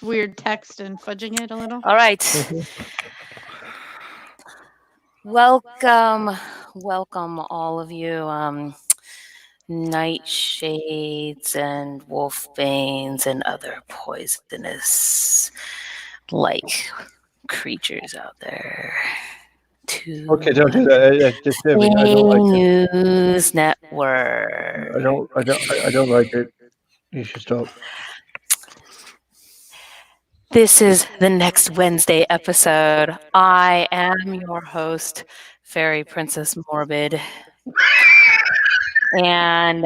weird text and fudging it a little. All right. Welcome all of you, nightshades and wolfbanes and other poisonous like creatures out there. Okay, don't do that. Just I don't like it. News Network. I don't like it. You should stop. This is the next Wednesday episode. I am your host, Fairy Princess Morbid. And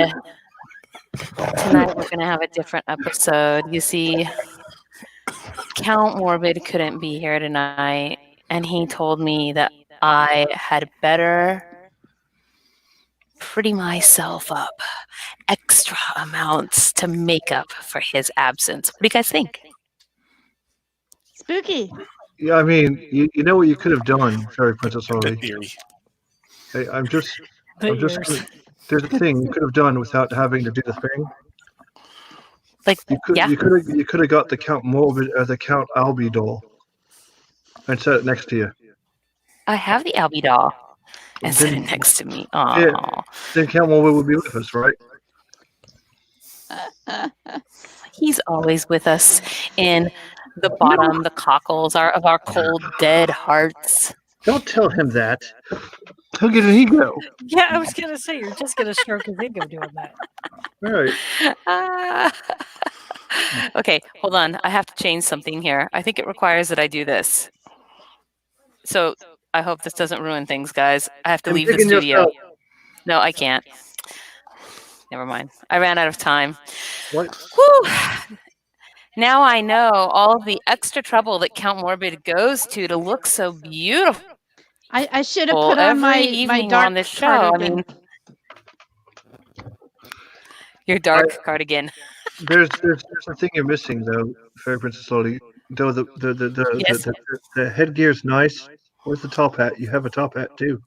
tonight we're going to have a different episode. You see, Count Morbid couldn't be here tonight, and he told me that I had better pretty myself up extra amounts to make up for his absence. What do you guys think? Spooky. Yeah, I mean, you know what you could have done, Fairy Princess Holly. Hey, I'm just. There's a thing you could have done without having to do the thing. Like, you could have got the Count Morbid or the Count Albie doll and set it next to you. I have the Albie doll and set it next to me. Aww. Yeah, then Count Morbid would be with us, right? He's always with us in the bottom, the cockles of our cold, dead hearts. Don't tell him that. He'll get an ego. Yeah, I was going to say, you're just going to stroke his ego doing that. Right. Okay, hold on. I have to change something here. I think it requires that I do this. So I hope this doesn't ruin things, guys. I have to leave the studio. No, I can't. Never mind. I ran out of time. What? Whew. Now I know all of the extra trouble that Count Morbid goes to look so beautiful. I should have put on my dark on this show. cardigan. I mean, your dark cardigan. There's a thing you're missing though, Fairy Princess Holly. Though the headgear's nice. Where's the top hat? You have a top hat too.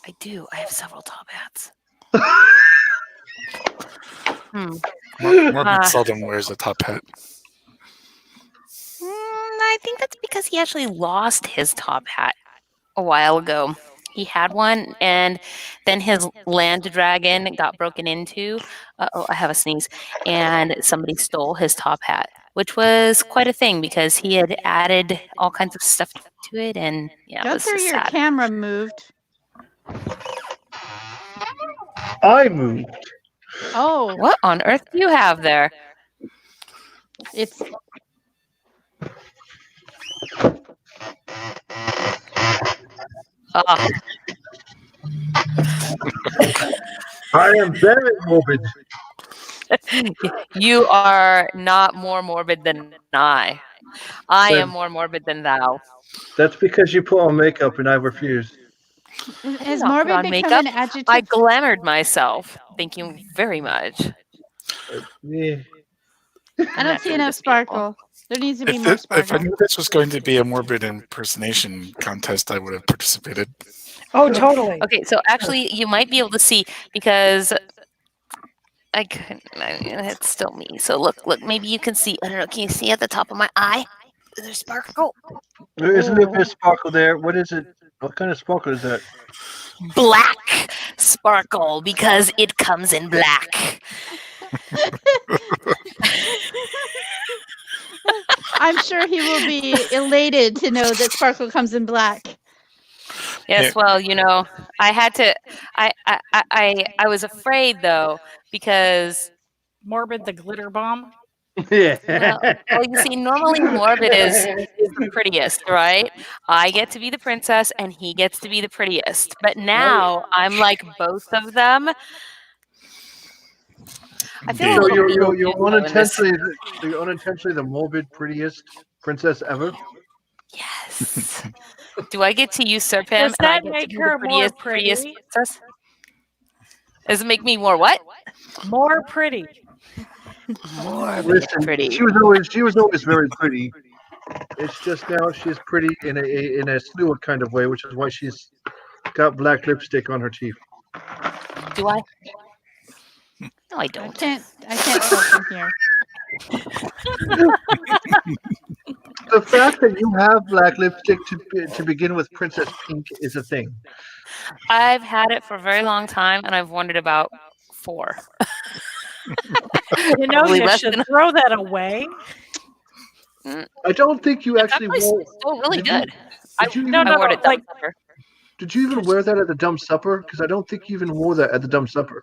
I do. I have several top hats. Morbid seldom wears a top hat. I think that's because he actually lost his top hat a while ago. He had one, and then his land dragon got broken into. I have a sneeze. And somebody stole his top hat, which was quite a thing because he had added all kinds of stuff to it. And yeah, it was Gunther, just your sad. camera moved. I moved. Oh, What on earth do you have there? it's I am very morbid. You are not more morbid than I. I am more morbid than thou. That's because you put on makeup and I refuse. has not put morbid on become makeup. an adjective? I glamoured myself. Thank you very much. Yeah. I don't see enough sparkle. There needs to be more If I sparkle. knew this was going to be a morbid impersonation contest, I would have participated. Oh, totally. Okay, so actually, you might be able to see because I couldn't. It's still me. So look. Maybe you can see. I don't know. Can you see at the top of my eye? Is there sparkle? There isn't a bit of sparkle there. What is it? What kind of sparkle is that? Black sparkle because it comes in black. I'm sure he will be elated to know that sparkle comes in black. Yes, well, you know, I had to. I was afraid though because Morbid the glitter bomb. Yeah. well, you see, normally Morbid is the prettiest, right? I get to be the princess, and he gets to be the prettiest. But now I'm like both of them. I feel So a little you're unintentionally the morbid prettiest princess ever. Yes. Do I get to usurp him? Does and I that get to make be her the more prettiest pretty? princess? Does it make me more what? More pretty. More Listen, pretty. she was always very pretty. It's just now she's pretty in a slew kind of way, which is why she's got black lipstick on her teeth. Do I? No, I don't. I can't tell from here. The fact that you have black lipstick to begin with, Princess Pink, is a thing. I've had it for a very long time, and I've worn it about 4. You know, Probably you less should than- throw that away. I don't think you It's actually actually wore. still really did you- good. I did you I even- wore it at like- Dumb Supper. Did you even wear that at the Dumb Supper? Because I don't think you even wore that at the Dumb Supper.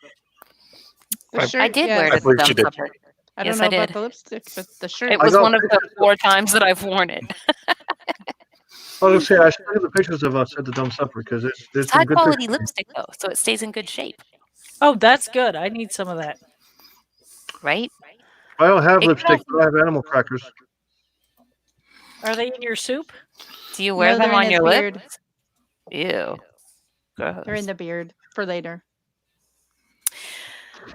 The I- shirt, I did yes. wear it I at the believe Dumb she did. Supper. I Yes, don't I know about did. the lipstick, but the shirt. It was got one of the pictures of- 4 times that I've worn it. I was gonna say I should look at the pictures of us at the Dumb Supper because there's It's some high good quality pictures. lipstick though, so it stays in good shape, Oh, that's good. I need some of that. right? I don't have It lipstick, can but I have animal crackers. Are they in your soup? Do you wear No, them they're in on his your beard. lips? Ew. Gross. They're in the beard for later.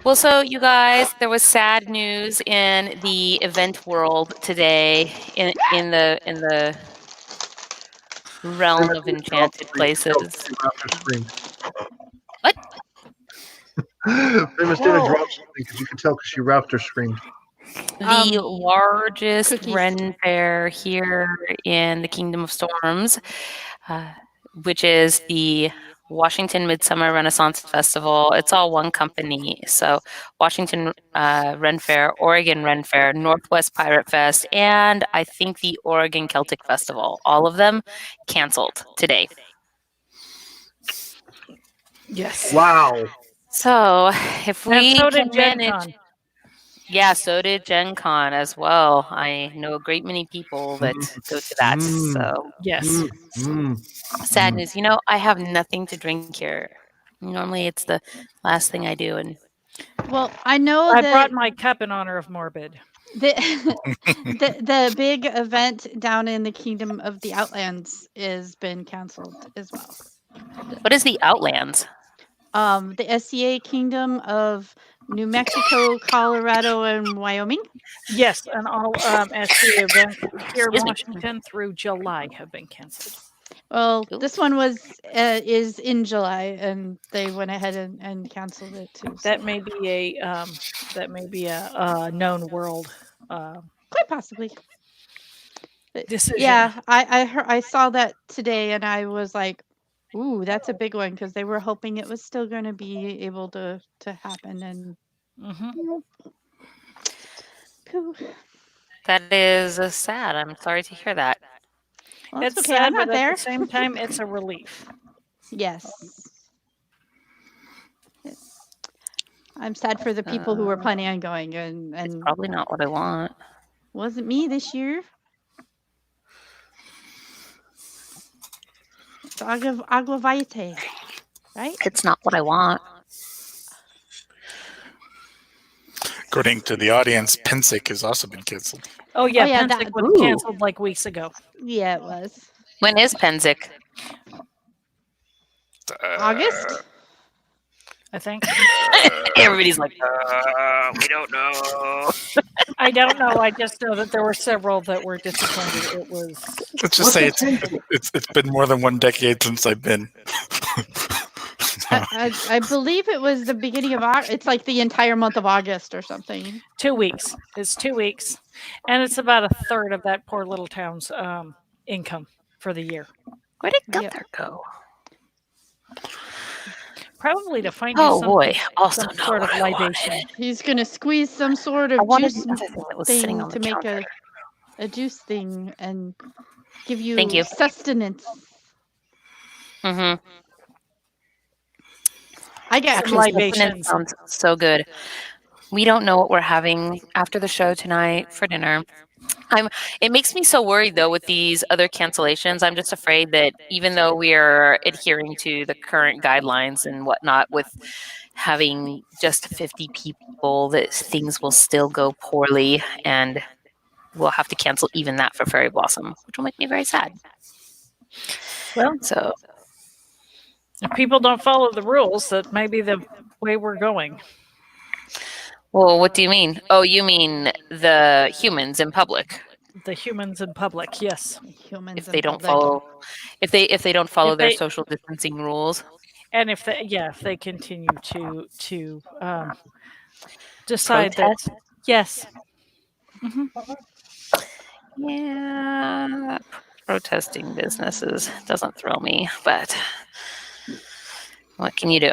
Well, so you guys, there was sad news in the event world today in the realm of enchanted places. Raptor screamed. What? Famous Dana dropped something because you could tell because she raptor screamed. The largest cookies. Ren fair here in the Kingdom of Storms, which is the Washington Midsummer Renaissance Festival. It's all one company. So Washington Ren Fair, Oregon Ren Fair, Northwest Pirate Fest, and I think the Oregon Celtic Festival. All of them canceled today. Yes. Wow. So if And we so can did Gen manage... Con. Yeah, so did Gen Con as well. I know a great many people that go to that. So Yes. sad news. You know, I have nothing to drink here. Normally it's the last thing I do. And Well, I know I that brought my cup in honor of Morbid. the, the big event down in the Kingdom of the Outlands has been canceled as well. what is the Outlands? The SCA Kingdom of New Mexico, Colorado, and Wyoming. Yes, and all SC events here in Excuse me. Washington through July have been canceled. Well, Ooh. this one is in July, and they went ahead and canceled it too. So. That may be a known world Quite possibly. But decision. yeah, I saw that today, and I was like, "Ooh, that's a big one," because they were hoping it was still going to be able to happen, and Mhm. phew. That is sad. I'm sorry to hear that. Well, It's it's okay. sad, I'm not but there. at the same time, it's a relief. Yes. I'm sad for the people who were planning on going, and Probably not what I want. wasn't me this year. It's Agua Vitae, right? It's not what I want. According to the audience, Pensick has also been canceled. Oh yeah, yeah, Pensick was ooh. canceled like weeks ago. Yeah, it was When is Pensick? August. I think. Everybody's like, we don't know. I don't know. I just know that there were several that were disappointed. It was Let's just say it's been more than 1 decade since I've been. I believe it was the beginning of August. It's like the entire month of August or something. 2 weeks. It's 2 weeks, and it's about a third of that poor little town's income for the year. Where did Yep. Gunther go? Probably to find Oh you boy, also some not sort of what I libation. wanted. He's gonna squeeze some sort of I wanted juice the other thing that was sitting thing on the to make counter. a juice thing and give you, Thank you. sustenance. Mm-hmm. I got Some Actually, libations. sustenance sounds so good. We don't know what we're having after the show tonight for dinner. It makes me so worried though with these other cancellations. I'm just afraid that even though we are adhering to the current guidelines and whatnot, with having just 50 people, that things will still go poorly, and we'll have to cancel even that for Fairyblossom, which will make me very sad. Well, So if people don't follow the rules, that may be the way we're going. well, what do you mean? Oh, you mean the humans in public? The humans in public, yes. humans If in they don't public. follow, if they don't follow If their they- social distancing rules. And if they continue to decide that Protest? yes, Mhm. Yeah, protesting businesses doesn't thrill me, but what can you do?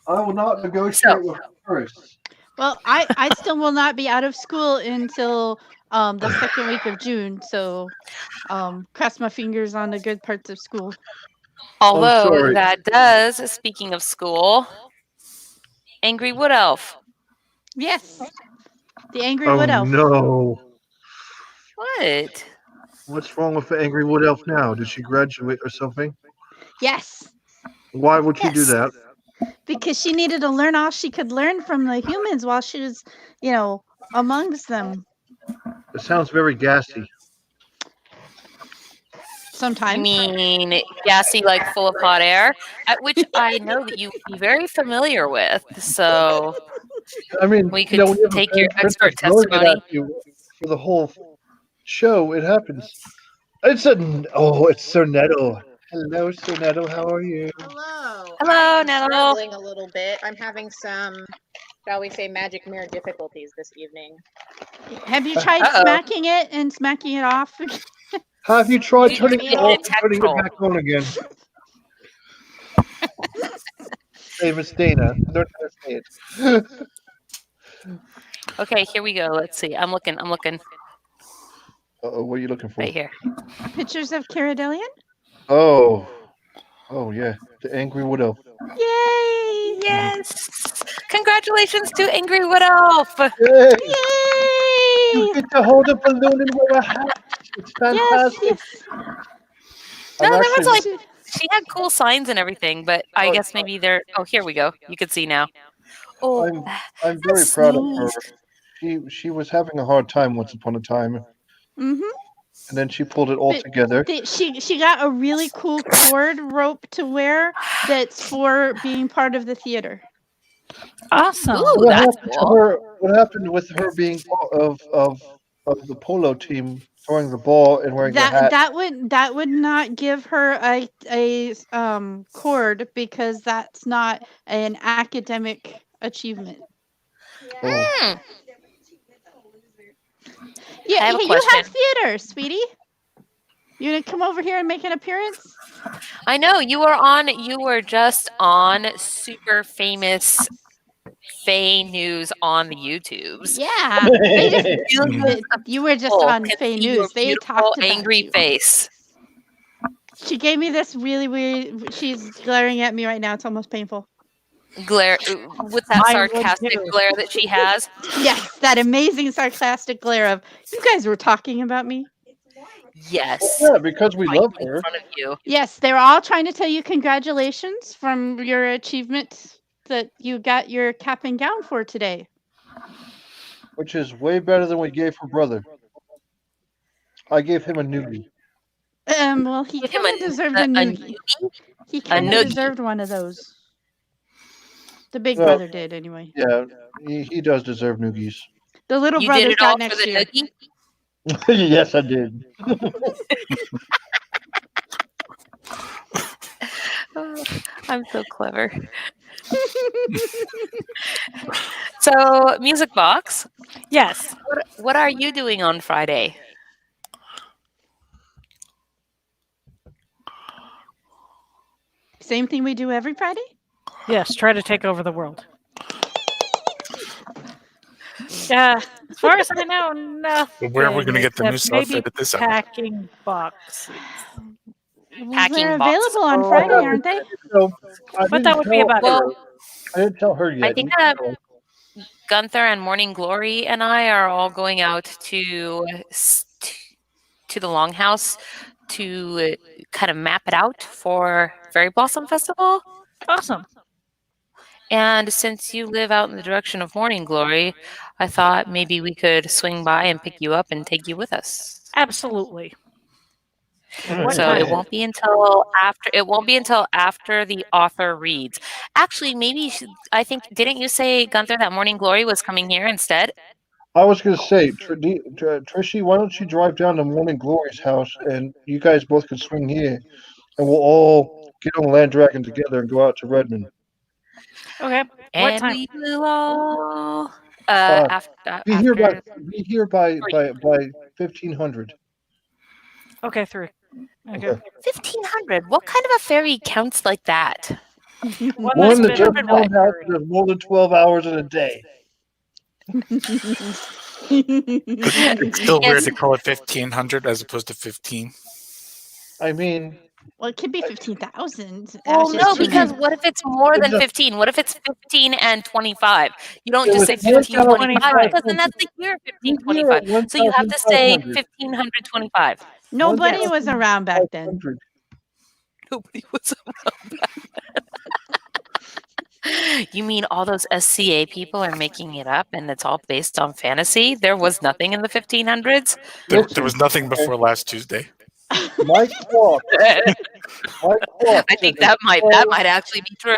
I will not negotiate with tourists. Well, I still will not be out of school until the second week of June. So cross my fingers on the good parts of school. Although sorry. that does, speaking of school, Angry Wood Elf. Yes, the angry Oh wood elf. no! What? What's wrong with the angry wood elf now? Did she graduate or something? Yes, Why would she do Yes. that? because she needed to learn all she could learn from the humans while she was, amongst them. It sounds very gassy. You Sometimes. mean gassy, like full of hot air? At which I know that you would be very familiar with. So I mean, we could when you have a take your princess expert yelling it testimony. at you for the whole show, it happens. It's Sir Nettle. Hello, Sir Nettle. How are you? Hello. Hello, I am Nettle. struggling a little bit. I'm having some, shall we say, magic mirror difficulties this evening. Have you tried Uh-oh. smacking it and smacking it off? Have you tried Do you turning mean it off and detect turning roll? it back on again? Hey, Miss Dana, learn how to say it. Okay, here we go. Let's see. I'm looking Uh-oh, what are you looking for? right here. Pictures of Caradelian? Oh yeah, the angry wood elf. Yay! Yes. Congratulations to Angry Wood Elf. Yay! Yay! You get to hold a balloon and wear a hat. It's Yes, fantastic. yes. No, I'm there actually, was like she had cool signs and everything, but I Oh, guess maybe they're. Oh, here we go. You can see now. Oh, I'm very proud of her. sneeze. She was having a hard time once upon a time, Mm-hmm. and then she pulled it all But together. she got a really cool cord rope to wear that's for being part of the theater. Awesome. Ooh, What that's happened to cool. her? What happened with her being part of the polo team, throwing the ball and wearing the hat? That would not give her a cord because that's not an academic achievement. Oh, Hmm. Yeah, I have a you question. have theater, sweetie. You gonna come over here and make an appearance? I know you were just on super famous FAE news on the YouTubes. Yeah, they just Millions of you were just people on can Fey see your News. They beautiful, talked about angry you. face. She gave me this really weird. She's glaring at me right now. It's almost painful. Glare with that Mine would sarcastic too. glare that she has. Yes, that amazing sarcastic glare of you guys were talking about me. Yes. yeah, because we Right love in her. front of you. Yes, they were all trying to tell you congratulations from your achievement that you got your cap and gown for today. Which is way better than we gave her brother. I gave him a newbie. Well, he Give him kind of deserved a a noogie. He kind of noogie. deserved one of those. The big Well, brother did anyway. Yeah, he does deserve noogies. The little You did brother's it all got for next the year. noogie? Yes, I did. Oh, I'm so clever. So, Music Box, Yes. what are you doing on Friday? Same thing we do every Friday? Yes. Try to take over the world. Yeah. As far as I know, nothing. But where are we going to get the new except stuff maybe at this hour? packing boxes. Packing They're boxes. available on Friday, aren't they? So I But that would be about Well, I didn't tell her yet. I think that Gunther and Morning Glory and I are all going out to the Longhouse to kind of map it out for Fairyblossom Festival. awesome. And since you live out in the direction of Morning Glory, I thought maybe we could swing by and pick you up and take you with us. Absolutely. What So time? it won't be until after the author reads. Actually, maybe I think didn't you say, Gunther, that Morning Glory was coming here instead? I was going to say, Trishy, why don't you drive down to Morning Glory's house and you guys both can swing here and we'll all get on Land Dragon together and go out to Redmond. Okay. What And time? we will all Be here by 1500. Okay, 3. Okay. 1500. What kind of a fairy counts like that? One One that's that been just a found out that there's more than 12 hours in a day. It's still weird Yes. to call it 1500 as opposed to 15. I mean, well, it could be 15,000. Well, Ashes no, to because me. what if it's more than It's a- 15? What if it's 15 and 25? You don't It just was say 1525 1,025. because then that's the year Be here at 1525. So you have to say 1500. 1525. Nobody was around back then. 1500. Nobody was around back then. You mean all those SCA people are making it up and it's all based on fantasy? There was nothing in the 1500s? There was nothing before last Tuesday. My clock. I think that might actually be true.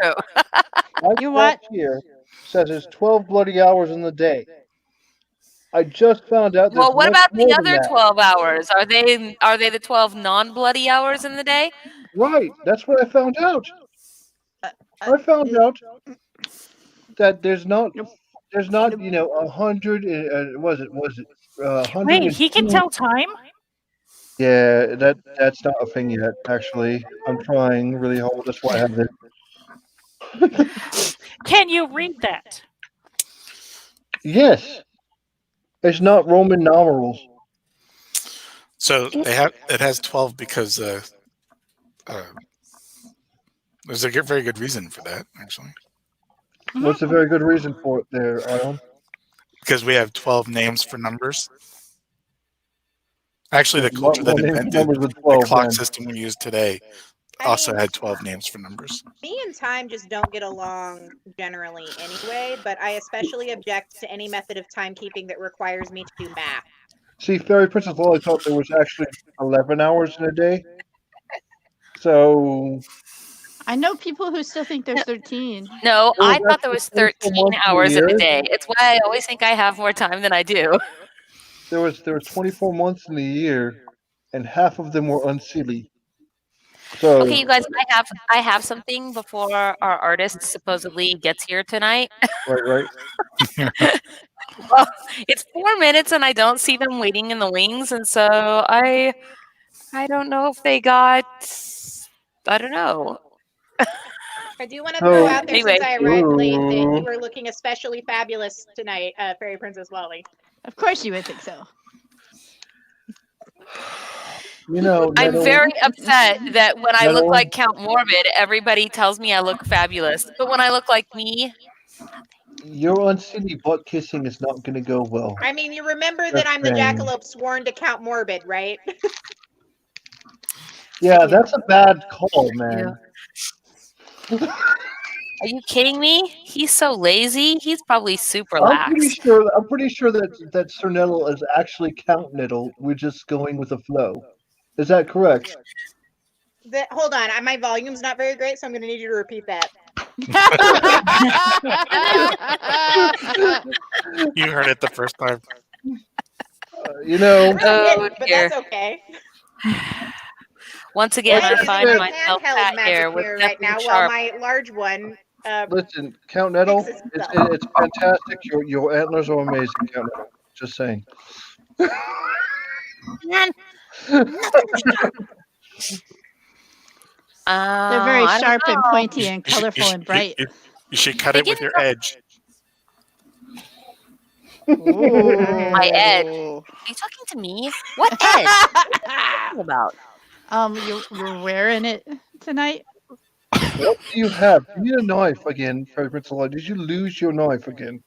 My You clock what? here says it's 12 bloody hours in the day. I just found out. Well, what much about more the than other that. 12 hours? Are they the 12 non-bloody hours in the day? Right, that's what I found out. I found out that there's not, you know, 100. Was it 100? Wait, he can tell time? Yeah, that's not a thing yet. Actually, I'm trying really hard. That's why I have it. Can you read that? Yes, it's not Roman numerals. So it has 12 because there's a very good reason for that, actually. What's a very good reason for it there, Ion? Because we have 12 names for numbers. Actually, the culture that invented the clock system we use today also had 12 names for numbers. Me and time just don't get along generally anyway, but I especially object to any method of timekeeping that requires me to do math. See, Fairy Princess Lily thought there was actually 11 hours in a day. So I know people who still think there's 13. No, Well, I thought that's there was the first 13 month of the hours in a year. day. It's why I always think I have more time than I do. there was 24 months in the year, and half of them were unseelie. So Okay, you guys, I have something before our artist supposedly gets here tonight. right. Well, it's 4 minutes and I don't see them waiting in the wings, and so I don't know if they got. I don't know. I do want to throw out there, Anyway. since I arrived late, that you were looking especially fabulous tonight, Fairy Princess Lolly. Of course you would think so. You know, I'm Nettle, very upset that when I look Nettle, like Count Morbid, everybody tells me I look fabulous. But when I look like me, your unseelie butt kissing is not going to go well. I mean, you remember that I'm the jackalope sworn to Count Morbid, right? Yeah, that's a bad call, man. are you kidding me? He's so lazy. He's probably super I'm lax. pretty sure that Sir Nettle is actually Count Nettle. We're just going with the flow. Is that correct? Hold on, my volume's not very great, so I'm going to need you to repeat that. You heard it the first time. You know. I really didn't, but dear. that's okay. Once again, I Listen, find my myself handheld sat magic here with mirror right nothing now, sharp. while my large one. Listen, Count Nettle, Fixes it's itself. fantastic. Your antlers are amazing, Count Nettle. Just saying. Man, They're very I don't sharp and know. pointy and colorful and bright. You should cut it with your edge. My edge. Are you talking to me? What edge? What are you talking about? You're wearing it tonight. What do you have? You need a knife again, Fairy Princess Lolly. Did you lose your knife again?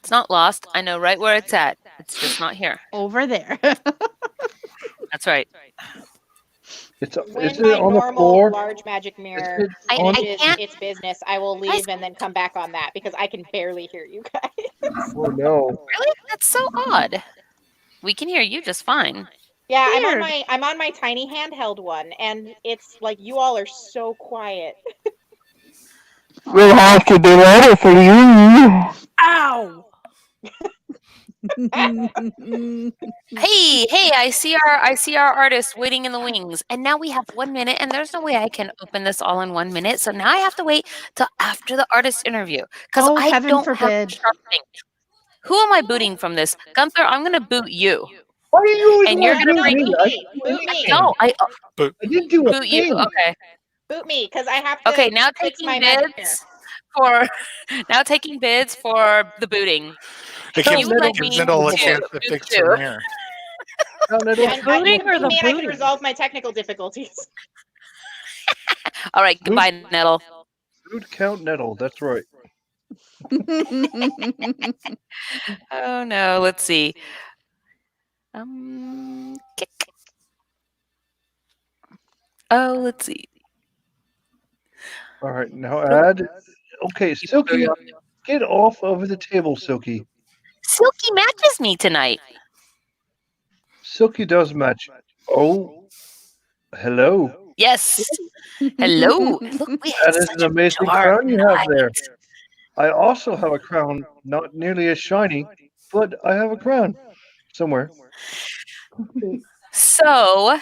It's not lost. I know right where it's at. It's just not here. Over there. That's right. When Is it my on the normal floor? large magic mirror Is it on- finishes can't- its business, I will leave and then come back on that because I can barely hear you guys. Oh no. Really? That's so odd. We can hear you just fine. Yeah, Weird. I'm on my tiny handheld one, and it's like you all are so quiet. We'll have to be ready for you. Ow! Hey, I see our artist waiting in the wings. And now we have 1 minute, and there's no way I can open this all in 1 minute. So now I have to wait till after the artist interview. Because Oh, I heaven don't have forbid. sharp things. Who am I booting from this? Gunther, I'm gonna boot you. Why do you always And want you're to gonna boot bring me? boot I me. didn't do Boot me. anything. No, I I didn't do a boot you. thing. Okay. Boot me, because I have to Okay, now fix my taking magic hair. bids for taking bids for the booting. It Count gives, you would Nettle, like gives me Nettle a to chance to boot fix you. her hair. Count Nettle, And Booting you or can boot the me and I can booting? resolve my technical difficulties. All right, goodbye, Nettle. boot Count Nettle. That's right. Oh no, let's see. Kick. Oh, let's see. All right, now add. Okay, Silky, get off of the table, Silky. Silky matches me tonight. Silky does match. Oh, hello. Yes. Hello. Look, we have That is such an a amazing dark crown you have night. there. I also have a crown, not nearly as shiny, but I have a crown somewhere. So,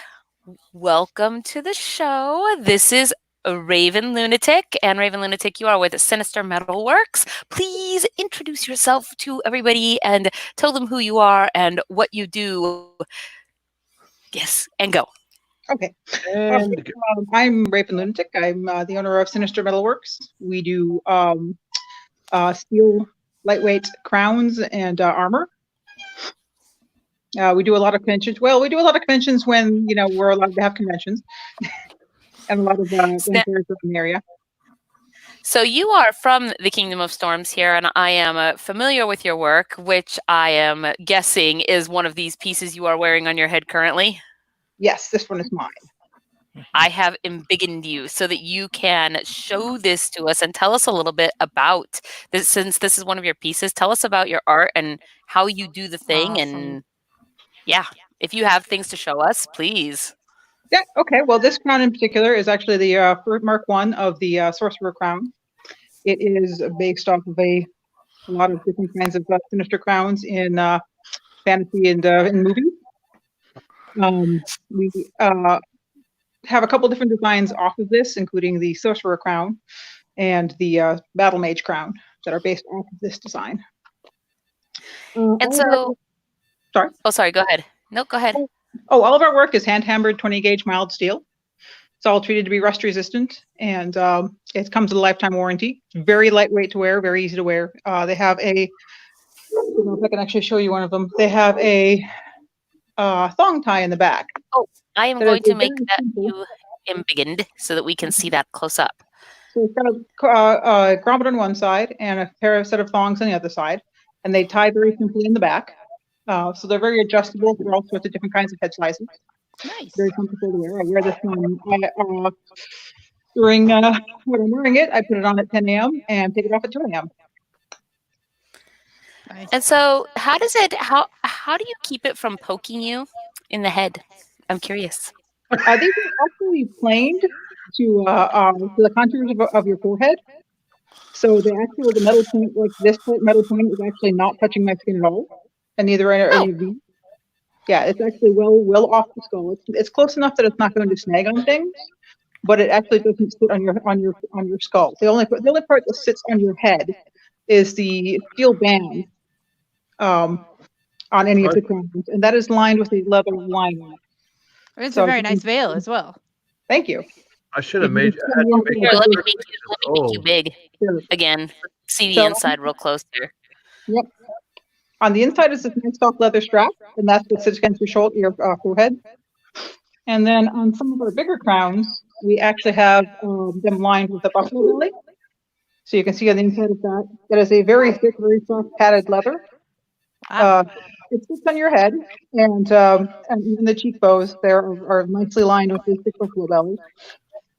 welcome to the show. This is Raven Lunatic, and Raven Lunatic, you are with Sinister Metalworks. Please introduce yourself to everybody and tell them who you are and what you do. Yes, and go. Okay. And I'm Raven Lunatic. I'm the owner of Sinister Metalworks. We do steel, lightweight crowns and armor. We do a lot of conventions. Well, we do a lot of conventions when we're allowed to have conventions, and a lot of vendors in the area. So you are from the Kingdom of Storms here, and I am familiar with your work, which I am guessing is one of these pieces you are wearing on your head currently. Yes, this one is mine. I have embiggened you so that you can show this to us and tell us a little bit about this. Since this is one of your pieces, tell us about your art and how you do the thing. Awesome. And yeah, if you have things to show us, please. Yeah. Okay. Well, this crown in particular is actually the Fruit Mark 1 of the Sorcerer Crown. It is based off of a lot of different kinds of sinister crowns in fantasy and in movies. We have a couple different designs off of this, including the Sorcerer Crown and the Battle Mage Crown that are based off of this design. And so, sorry. Oh, sorry. Go ahead. No, go ahead. Oh, all of our work is hand-hammered 20-gauge mild steel. It's all treated to be rust resistant, and it comes with a lifetime warranty. It's very lightweight to wear, very easy to wear. They have a, I don't know if I can actually show you one of them. They have a thong tie in the back. Oh, I am going to make that you embiggened so that we can see that close up. So it's got a grommet on one side and a set of thongs on the other side, and they tie very simply in the back. So they're very adjustable for all sorts of different kinds of head sizes. Nice. Very comfortable to wear. I wear this one during when I'm wearing it. I put it on at 10 a.m. and take it off at 2 a.m. Nice. And so, how do you keep it from poking you in the head? I'm curious. These are actually planed to the contours of your forehead. So the metal point, like this metal point, is actually not touching my skin at all, and neither are any of these. Yeah, it's actually well off the skull. It's close enough that it's not going to snag on things, but it actually doesn't sit on your skull. The only part that sits on your head is the steel band on any of the crowns, and that is lined with a leather lining. It's a very nice veil as well. Thank you. I should have made. Here, let me make you big again. See the inside real close here. Yep. On the inside is this nice soft leather strap, and that's what sits against your forehead. And then on some of our bigger crowns, we actually have them lined with a buffalo belly. So you can see on the inside of that, that is a very thick, very soft padded leather. It sits on your head, and even the cheekbones there are nicely lined with these thick buffalo bellies.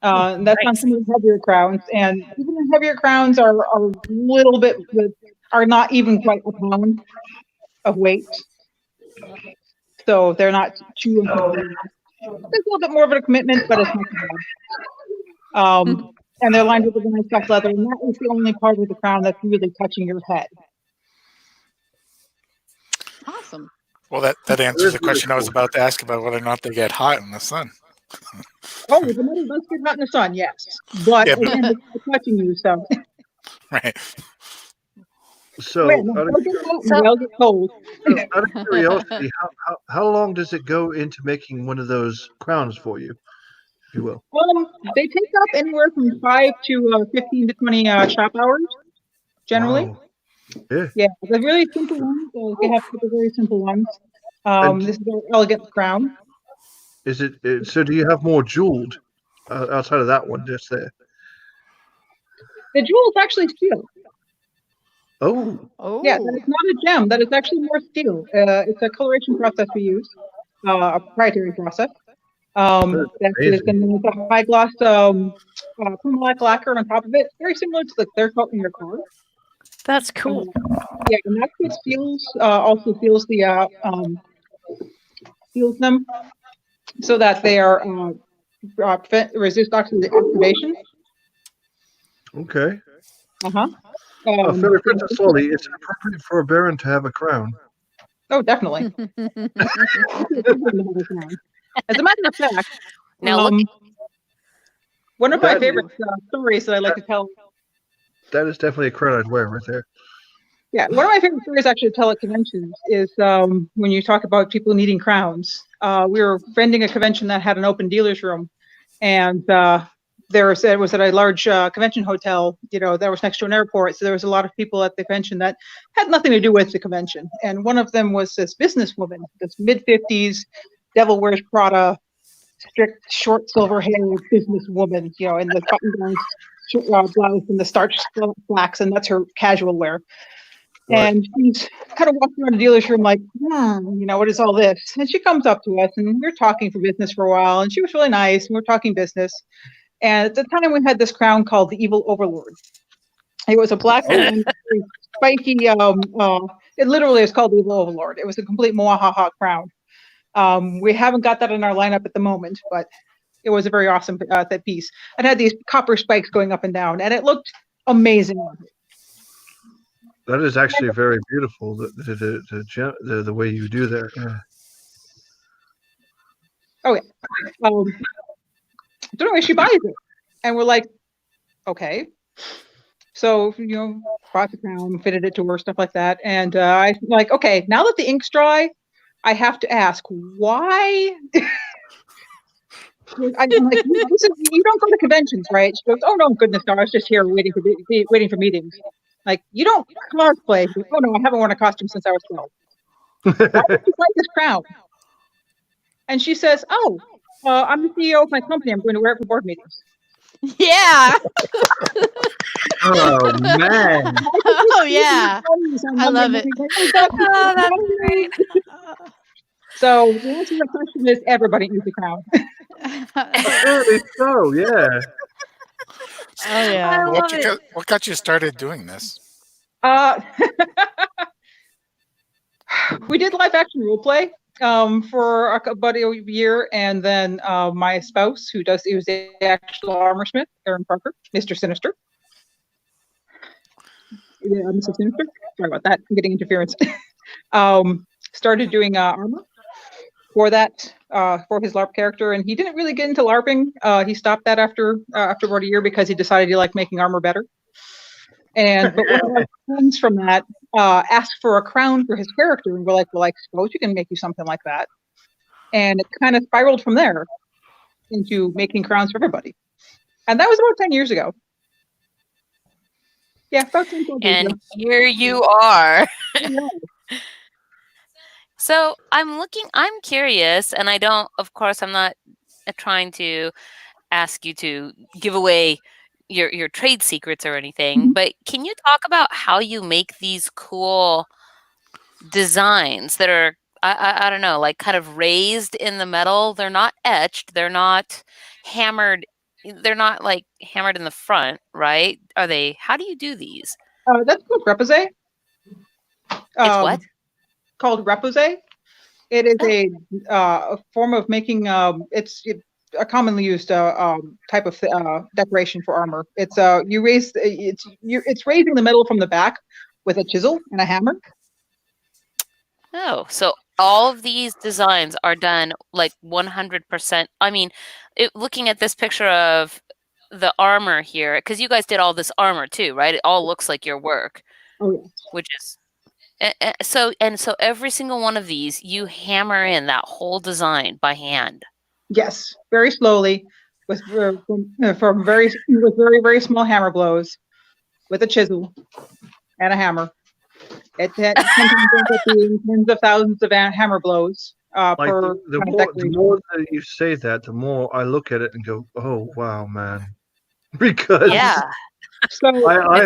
And that's on some of the heavier crowns, and even the heavier crowns are a little bit, are not even quite a pound of weight. So they're not too, it's a little bit more of a commitment, but it's not too bad. And they're lined with a nice soft leather, and that is the only part of the crown that's really touching your head. awesome. Well, that answers the question I was about to ask about whether or not they get hot in the sun. Oh, the metal does get hot in the sun, yes. But Yeah, but- again, it's not touching you, so. Right. So, Well, no, they'll get hot and they'll get cold. out of curiosity, how long does it go into making one of those crowns for you, if you will? They take up anywhere from 5 to 15 to 20 shop hours, generally. Wow. Yeah. Yeah, the really simple ones. They have the very simple ones. This is an elegant crown. Is it? So, do you have more jeweled outside of that one just there? The jewel is actually steel. Oh. Oh. Yeah, that is not a gem. That is actually more steel. It's a coloration process we use, a proprietary process. That is, and then it's a high gloss permalac lacquer on top of it, very similar to the clear coat in your car. That's cool. Yeah, and that's what also seals seals them so that they are resist oxidation. Okay. Fairy Princess Slowly, it's appropriate for a baron to have a crown. Oh, definitely. As a matter of fact, Now look, one of my favorite stories that I like to tell. That is definitely a crown I'd wear right there. Yeah, one of my favorite stories actually to tell at conventions is when you talk about people needing crowns. We were vending a convention that had an open dealer's room, and it was at a large convention hotel, that was next to an airport. So there was a lot of people at the convention that had nothing to do with the convention. And one of them was this businesswoman, this mid-50s, Devil Wears Prada, strict, short, silver-haired businesswoman, in the button-down blouse and the starched slacks, and that's her casual wear. Right. And she's kind of walking around the dealer's room like, what is all this? And she comes up to us, and we were talking for business for a while, and she was really nice, and we were talking business. And at the time, we had this crown called the Evil Overlords. It was a black and spiky, it literally is called the Evil Overlord. It was a complete Moahaha crown. We haven't got that in our lineup at the moment, but it was a very awesome that piece. It had these copper spikes going up and down, and it looked amazing. That is actually very beautiful, the way you do that. Yeah. Oh, yeah. So anyway, she buys it, and we're like, okay. So, bought the crown, fitted it to her, stuff like that. And I'm like, okay, now that the ink's dry, I have to ask, why? I'm like, you don't go to conventions, right? She goes, oh, no, goodness, no, I was just here waiting for meetings. Like, you don't cosplay. Oh, no, I haven't worn a costume since I was 12. Why did you like this crown? And she says, oh, I'm the CEO of my company. I'm going to wear it for board meetings. Yeah. Oh, man. Oh, yeah. I love it. oh, that's great. So the answer to the question is everybody needs a crown. Apparently so, yeah. Oh, yeah. What got you started doing this? We did live action role play for about a year, and then my spouse, he was the actual armor smith, Aaron Parker, Mr. Sinister. Yeah, Mr. Sinister. Sorry about that. I'm getting interference. Started doing armor for that for his LARP character, and he didn't really get into LARPing. He stopped that after about a year because he decided he liked making armor better. But one of our friends from that asked for a crown for his character, and we're like, well, I suppose you can make you something like that. And it kind of spiraled from there into making crowns for everybody. And that was about 10 years ago. Yeah, about 10 years ago. And here you are. So I'm curious, and I'm not trying to ask you to give away your trade secrets or anything, but can you talk about how you make these cool designs that are, I don't know, like kind of raised in the metal? They're not etched, they're not hammered, they're not like hammered in the front, right? How do you do these? That's called repose. It's what? Called repose. It is a form of making. It's a commonly used type of decoration for armor. It's it's raising the metal from the back with a chisel and a hammer. Oh, so all of these designs are done like 100%. I mean, looking at this picture of the armor here, because you guys did all this armor too, right? It all looks like your work. Oh, yeah. Which is so every single one of these, you hammer in that whole design by hand. Yes, very slowly, with very small hammer blows, with a chisel and a hammer. It sometimes ends up being tens of thousands of hammer blows Like per the kind of more decoration. that you say that, the more I look at it and go, "Oh wow, man!" Because Yeah. So I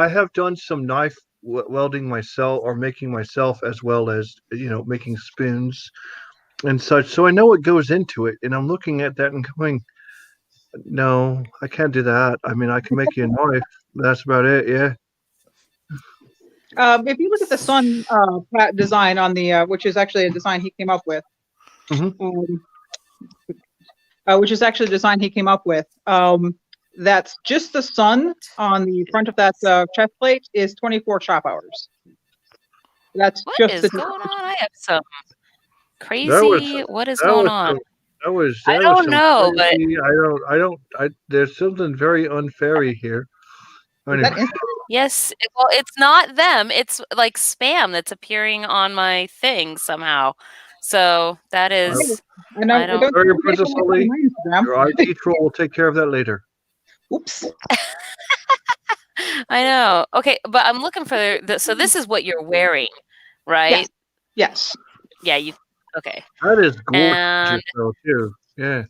have done some knife welding myself or making myself, as well as making spoons and such. So I know what goes into it, and I'm looking at that and going, "No, I can't do that. I mean, I can make you a knife. That's about it." Yeah. if you look at the sun design on the, which is actually a design he came up with, which is actually a design he came up with. That's just the sun on the front of that chest plate is 24 shop hours. That's What just is the going on? I have some crazy. What is that going was on? I I don't know, but There's something very unfairy here. Anyway. yes, well, it's not them. It's like spam that's appearing on my thing somehow. So that is. I know. I don't. Sorry, Princess Holly. Your IT troll will take care of that later. Oops. I know. Okay, but I'm looking for so this is what you're wearing, right? Yes. Yeah, you. Okay. That is gorgeous, And though, too. Yeah.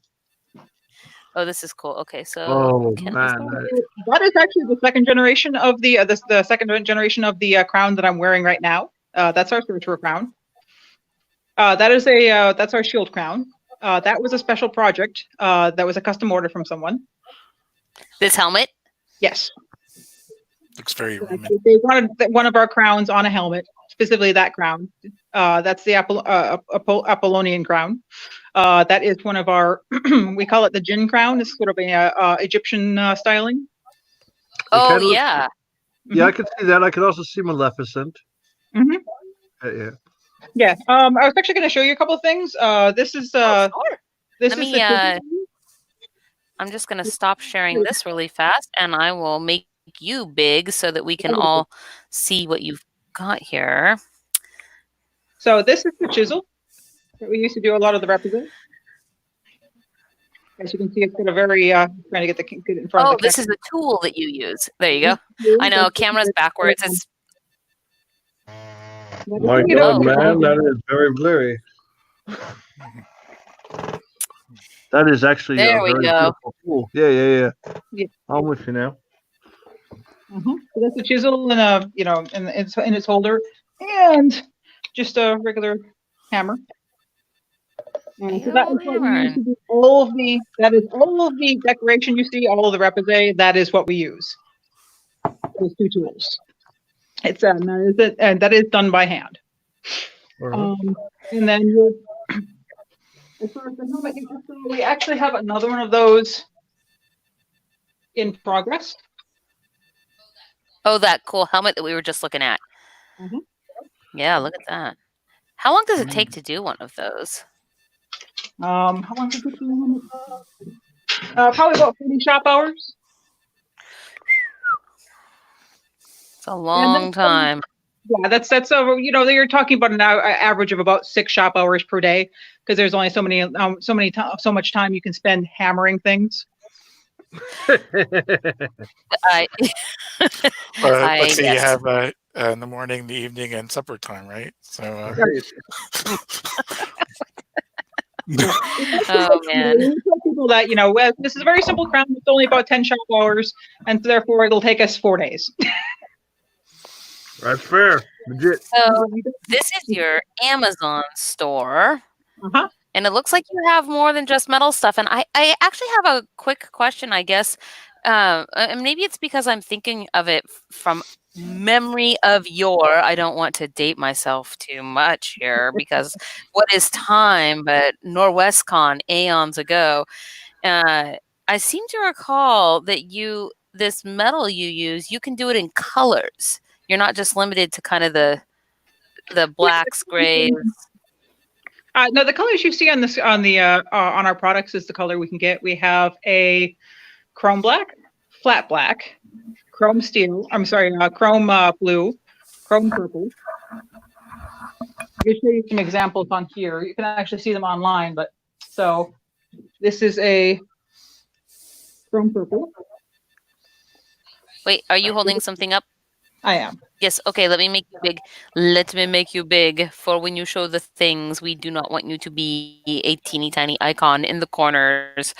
oh, this is cool. Okay, so Oh man, that is actually the second generation of the second generation of the crown that I'm wearing right now. That's our Sorcerer crown. That's our shield crown. That was a special project. That was a custom order from someone. This helmet? Yes. Looks very Roman. They wanted one of our crowns on a helmet, specifically that crown. That's the Apollonian crown. That is one of our, we call it the Jinn crown. It's sort of a Egyptian styling. Oh, yeah. Yeah, I could see that. I could also see Maleficent. Yeah. Yeah. I was actually going to show you a couple of things. This is sure. This Let is me, I'm just going to stop sharing this really fast, and I will make you big so that we can all see what you've got here. So this is the chisel that we used to do a lot of the represent. As you can see, it's got a very trying to get it in front of the this is the tool that you use. There you go. I know, camera's backwards. It's my God, man, that is very blurry. That is actually there we very go. Cool. Yeah. I'm with you now. So that's a chisel and in its holder, and just a regular hammer. And so that is what we use to do all of the. That is all of the decoration you see, all of the represent. That is what we use. Those two tools. It's and that is done by hand. And then as far as the helmet, we actually have another one of those in progress. Oh, that cool helmet that we were just looking at. Yeah, look at that. How long does it take to do one of those? How long does it take to do one? Probably about 40 shop hours. It's a long time. Yeah, that's you're talking about an average of about 6 shop hours per day, because there's only so much time you can spend hammering things. Let's say you have in the morning, the evening, and supper time, right? So. Oh man! We tell people that this is a very simple crown. It's only about 10 shop hours, and therefore it'll take us 4 days. That's fair. Legit. So this is your Amazon store. And it looks like you have more than just metal stuff. And I actually have a quick question, I guess. And maybe it's because I'm thinking of it from memory of yore. I don't want to date myself too much here, because what is time but Norwestcon aeons ago? I seem to recall that this metal you use, you can do it in colors. You're not just limited to kind of the the blacks, grays. No, the colors you see on this on our products is the color we can get. We have a chrome black, flat black, chrome steel. I'm sorry, chrome blue, chrome purple. I can show you some examples on here. You can actually see them online, but so this is a chrome purple. Wait, are you holding something up? I am. Yes, okay, let me make you big. Let me make you big. For when you show the things, we do not want you to be a teeny tiny icon in the corners.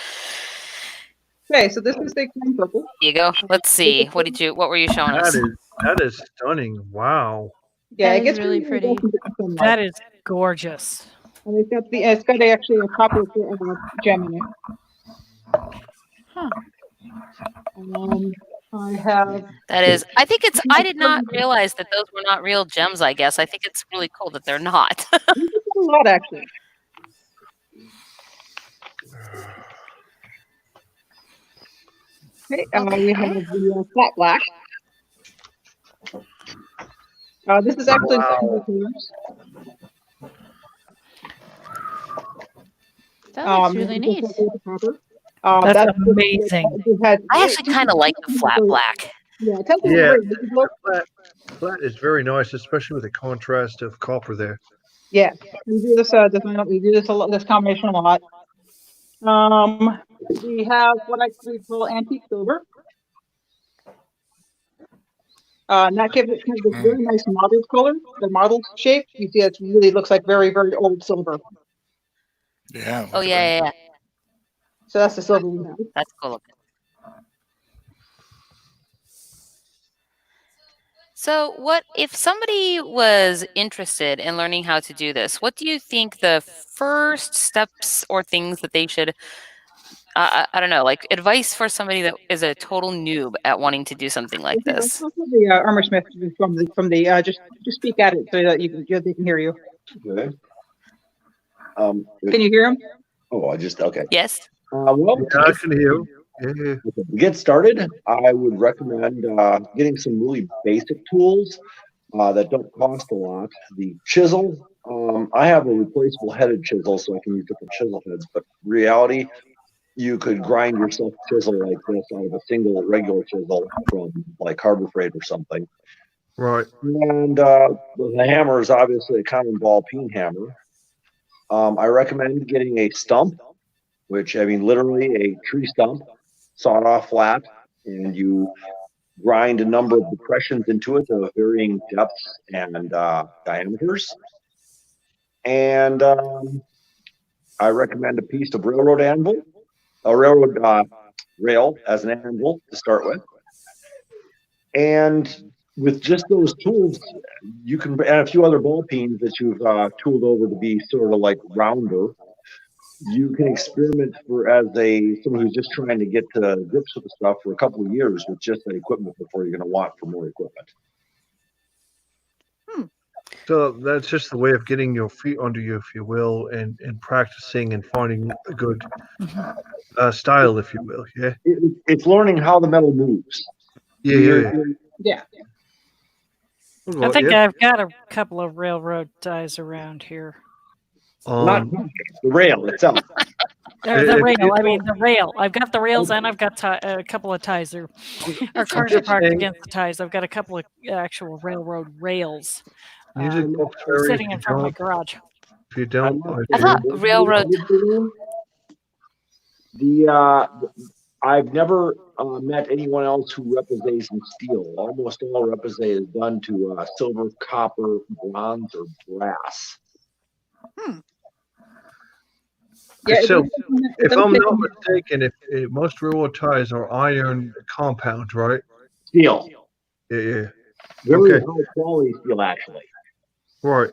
Okay, so this is the chrome purple. Here you go. Let's see. What were you showing us? That is stunning. Wow. Yeah, That it gets is really pretty. That is gorgeous. And it's got actually a copper gem in it. Huh. I have. That is, I think it's, I did not realize that those were not real gems, I guess. I think it's really cool that they're not. A lot, actually. Okay, we have the flat black. This is actually That looks really neat. That's amazing. I actually kind of like the flat black. Yeah, flat is very nice, especially with the contrast of copper there. Yeah, we do this. We do this combination a lot. We have what I call antique silver. And that gives it kind of this very nice mottled color, the mottled shape. You see, it really looks like very, very old silver. Yeah. Oh, yeah. So that's the silver we have. That's cool looking. So what if somebody was interested in learning how to do this? What do you think the first steps or things that they should, I don't know, like advice for somebody that is a total noob at wanting to do something like this? The armor smith from the just speak at it so that they can hear you. Okay. Can you hear him? Oh, okay. Yes. Yeah, I can hear you. Yeah. To get started, I would recommend getting some really basic tools that don't cost a lot. The chisel, I have a replaceable headed chisel, so I can use different chisel heads, but in reality, you could grind yourself a chisel like this out of a single regular chisel from like Harbor Freight or something. Right. And the hammer is obviously a common ball peen hammer. I recommend getting a stump, which I mean literally a tree stump, sawed off flat, and you grind a number of depressions into it of varying depths and diameters. And I recommend a piece of railroad anvil, a railroad rail as an anvil to start with. And with just those tools, you can add a few other ball peens that you've tooled over to be sort of like rounder. You can experiment as someone who's just trying to get to grips with the stuff for a couple of years with just that equipment before you're going to want for more equipment. So that's just the way of getting your feet under you, if you will, and practicing and finding a good style, if you will. Yeah. It's learning how the metal moves. Yeah. I think I've got a couple of railroad ties around here. Not the rail itself. The rail. I mean, the rail. I've got the rails and I've got a couple of ties. Our cars are parked against the ties. I've got a couple of actual railroad rails sitting in front of my garage. If you don't, I thought railroad. I've never met anyone else who represents in steel. Almost all represent is done to silver, copper, bronze, or brass. Yeah, so, if I'm not mistaken, if most railroad ties are iron compound, right? Steel. Yeah. Very high quality steel, actually. Right.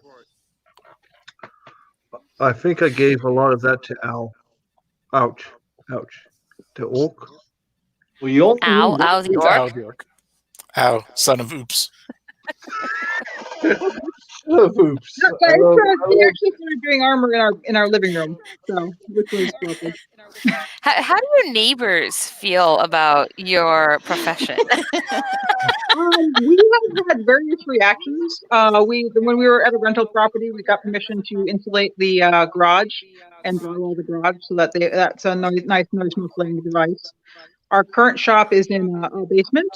I think I gave a lot of that to Al. Ouch. To Orc. Well, you Ow, the orc. Ow, son of oops. Oops. They actually started doing armor in our living room, so which was lovely. How do your neighbors feel about your profession? We have had various reactions. When we were at a rental property, we got permission to insulate the garage and drywall the garage so that that's a nice noise muffling device. Our current shop is in a basement,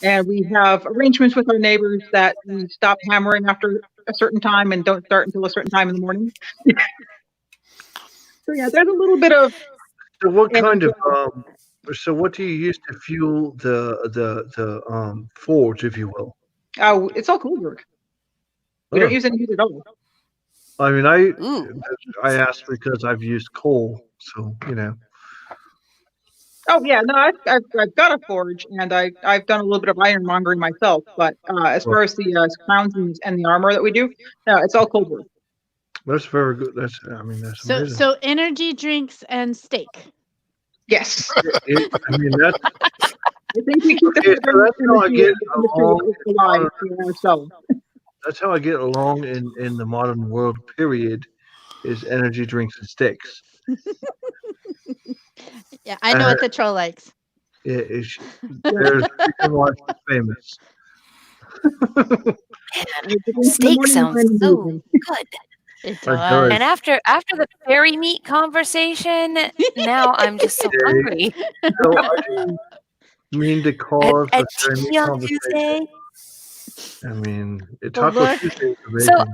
and we have arrangements with our neighbors that we stop hammering after a certain time and don't start until a certain time in the morning. So yeah, there's a little bit of. So what kind of so what do you use to fuel the forge, if you will? Oh, it's all Coolberg. We don't use any heat at all. I mean, I asked because I've used coal, so you know. Oh yeah, no, I've got a forge, and I've done a little bit of ironmongering myself. But as far as the crowns and the armor that we do, no, it's all Coolberg. That's very good. That's amazing. So energy drinks and steak. Yes. I mean that's. I think we keep Okay, so that's how I get along. So. That's how I get along in the modern world. Period. Is energy drinks and steaks. Yeah, I know what the troll likes. Yeah, there's chicken wife famous. Steak sounds so good. It does. And after the fairy meat conversation, now I'm just so hungry. So I didn't mean to cause at a fairy meat conversation. I mean, Taco Tuesday is amazing. So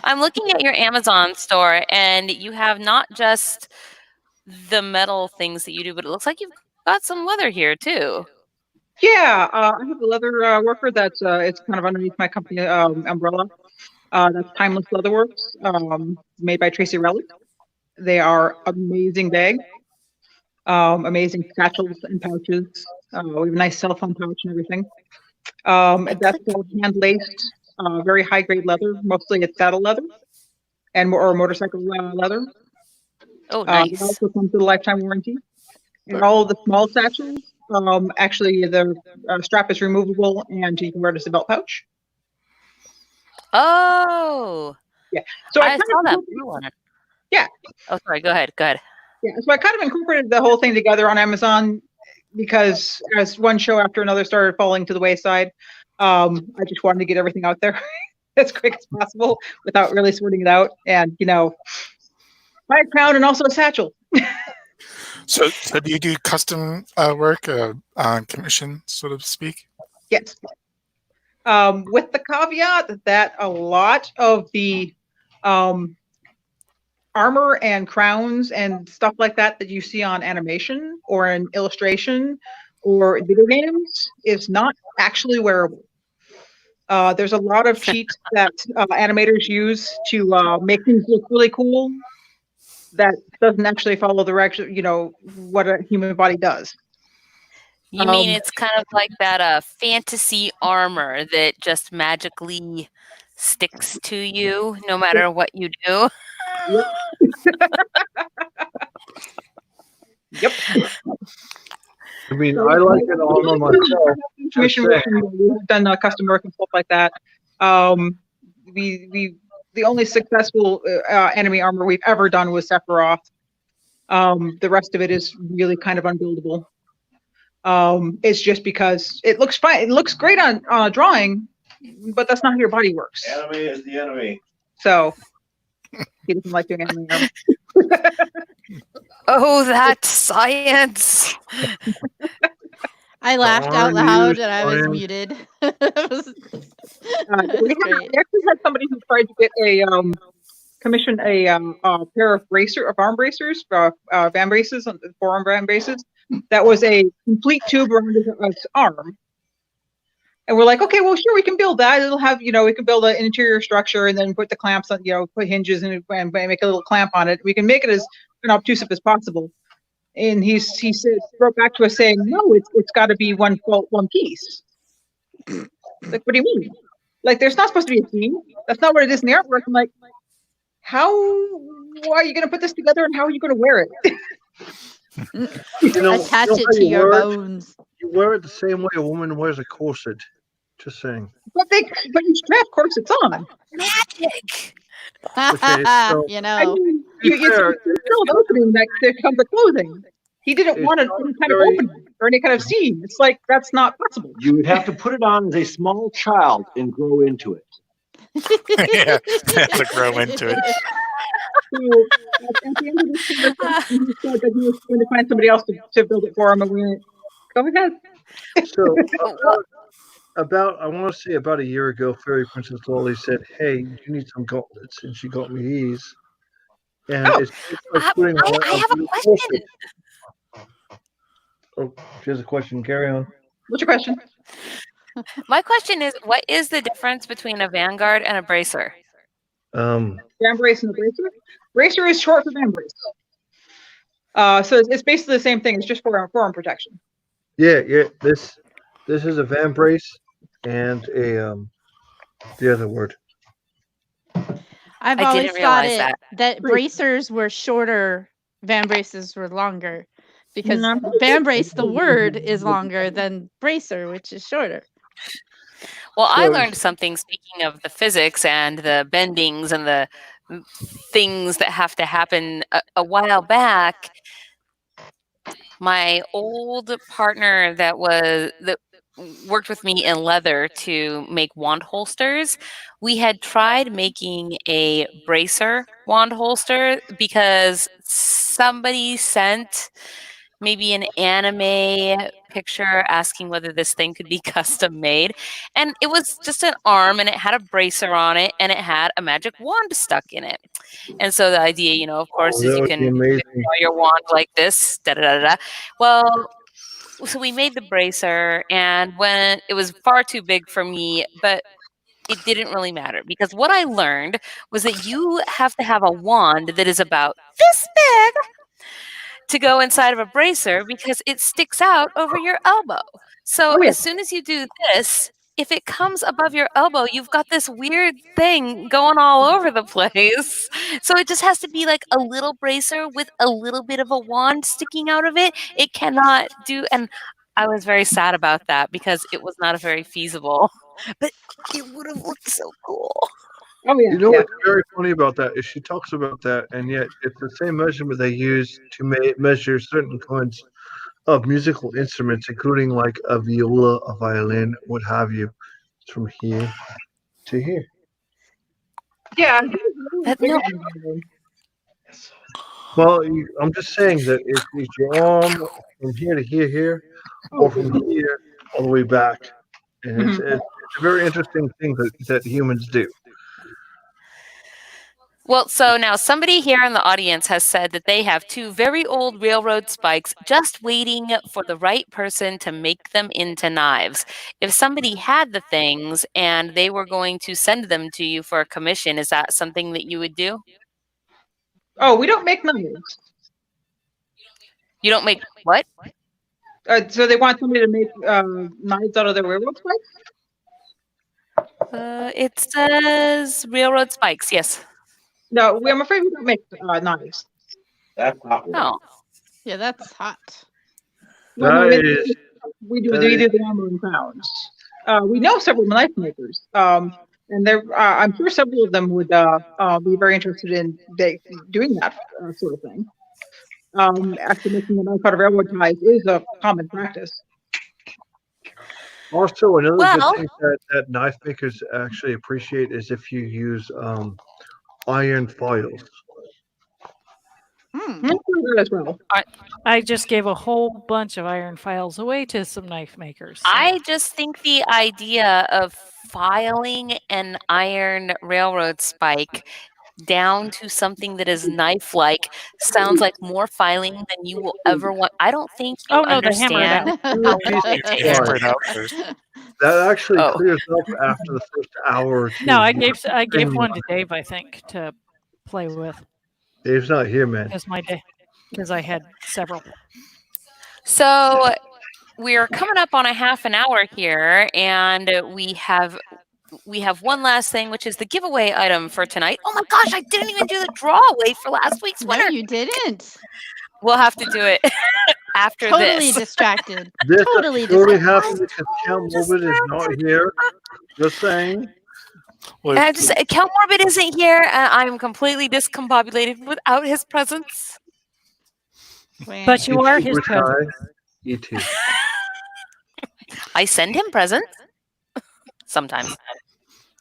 I'm looking at your Amazon store, and you have not just the metal things that you do, but it looks like you've got some leather here too. Yeah, I have a leather worker that's it's kind of underneath my company umbrella. That's Timeless Leatherworks, made by Tracy Relic. They are amazing bags, amazing satchels and pouches. We have a nice cell phone pouch and everything. That's all hand laced, very high grade leather. Mostly it's saddle leather or motorcycle leather. Oh, nice. It also comes with a lifetime warranty. And all of the small satchels, actually the strap is removable and you can wear it as a belt pouch. Oh. Yeah. So I saw that blue one. Yeah. Oh, sorry. Go ahead. Yeah. So I kind of incorporated the whole thing together on Amazon because as one show after another started falling to the wayside, I just wanted to get everything out there as quick as possible without really sorting it out. And, buy a crown and also a satchel. So do you do custom work, on commission, so to speak? Yes. With the caveat that a lot of the armor and crowns and stuff like that you see on animation or in illustration or video games is not actually wearable. There's a lot of cheats that animators use to make things look really cool that doesn't actually follow the regular, what a human body does. You mean it's kind of like that fantasy armor that just magically sticks to you no matter what you do? Yep. I mean, I like it armor myself. We've done custom work and stuff like that. The only successful enemy armor we've ever done was Sephiroth. The rest of it is really kind of unbuildable. It's just because it looks fine. It looks great on a drawing, but that's not how your body works. Enemy is the enemy. So he doesn't like doing enemy armor. Oh, that science! I laughed out loud and I was muted. We actually had somebody who tried to get commission a pair of arm bracers, van braces, forearm van braces. That was a complete tube around his arm. And we're like, okay, well, sure, we can build that. It'll have, we can build an interior structure and then put the clamps on, put hinges and make a little clamp on it. We can make it as obtrusive as possible. And he said, wrote back to us saying, no, it's got to be one piece. Like, what do you mean? Like, there's not supposed to be a theme. That's not what it is in the artwork. I'm like, why are you going to put this together and how are you going to wear it? Attach it to your bones. You wear it the same way a woman wears a corset. Just saying. But in strap course it's on. Magic. Okay, so you know. I mean, be it's fair, still an opening that there comes a closing. He didn't want It's any not kind of very- opening or any kind of scene. It's like that's not possible. You would have to put it on as a small child and grow into it. Yeah, to grow into it. So at the end of this conversation, he said that he was going to find somebody else to build it for him, and we went, go ahead. So I want to say about a year ago, Fairy Princess Lolly said, "Hey, you need some gauntlets," and she got me these. And it's like putting on I have a question. Oh, she has a question. Carry on. What's your question? My question is, what is the difference between a vanguard and a bracer? Um, Van brace and the bracer. Bracer is short for van brace. So it's basically the same thing. It's just for forearm protection. yeah. This is a van brace and a the other word. I've I always didn't thought realize that bracers were shorter, van braces were longer, because van brace, the word, is longer than bracer, which is shorter. Well, I So- learned something, speaking of the physics and the bendings and the things that have to happen a while back. My old partner that worked with me in leather to make wand holsters, we had tried making a bracer wand holster because somebody sent maybe an anime picture asking whether this thing could be custom made. And it was just an arm and it had a bracer on it and it had a magic wand stuck in it. And so the idea, of course, is that you would can be amazing. draw your wand like this, da-da-da-da. Well, so we made the bracer, and when it was far too big for me, but it didn't really matter, because what I learned was that you have to have a wand that is about this big to go inside of a bracer because it sticks out over your elbow. So as soon as you do this, if it comes above your elbow, you've got this weird thing going all over the place. So it just has to be like a little bracer with a little bit of a wand sticking out of it. It cannot do, and I was very sad about that because it was not very feasible, but it would have looked so cool. Oh yeah. You know what's very funny about that is she talks about that, and yet it's the same measurement they use to measure certain kinds of musical instruments, including like a viola, a violin, what have you. It's from here to here. Yeah. Well, I'm just saying that it's your arm from here to here, or from here all the way back. And it's a very interesting thing that humans do. Well, so now somebody here in the audience has said that they have 2 very old railroad spikes just waiting for the right person to make them into knives. If somebody had the things and they were going to send them to you for a commission, is that something that you would do? Oh, we don't make knives. You don't make what? So they want somebody to make knives out of their railroad spikes? It says railroad spikes, yes. No, I'm afraid we don't make knives. That's not Oh. Yeah, that's hot. Well, no, we do the armor and crowns. We know several knife makers, and I'm sure several of them would be very interested in doing that sort of thing. Actually, making a knife out of railroad ties is a common practice. Also, another good thing that knife makers actually appreciate is if you use iron files. As well. I just gave a whole bunch of iron files away to some knife makers. So. I just think the idea of filing an iron railroad spike down to something that is knife-like sounds like more filing than you will ever want. I don't think you understand how long it takes. That actually clears up after the first hour or two. No, I gave one to Dave, I think, to play with. Dave's not here, man. Because I had several. So we're coming up on a half an hour here, and we have one last thing, which is the giveaway item for tonight. Oh my gosh, I didn't even do the draw away for last week's winner. No, you didn't. We'll have to do it after Totally this. distracted. This Totally totally distracted. happened because Count Morbid is not here. Just saying. Well, I just Count Morbid isn't here, and I'm completely discombobulated without his presence. But you are his Which present. E.T. I send him presents sometimes.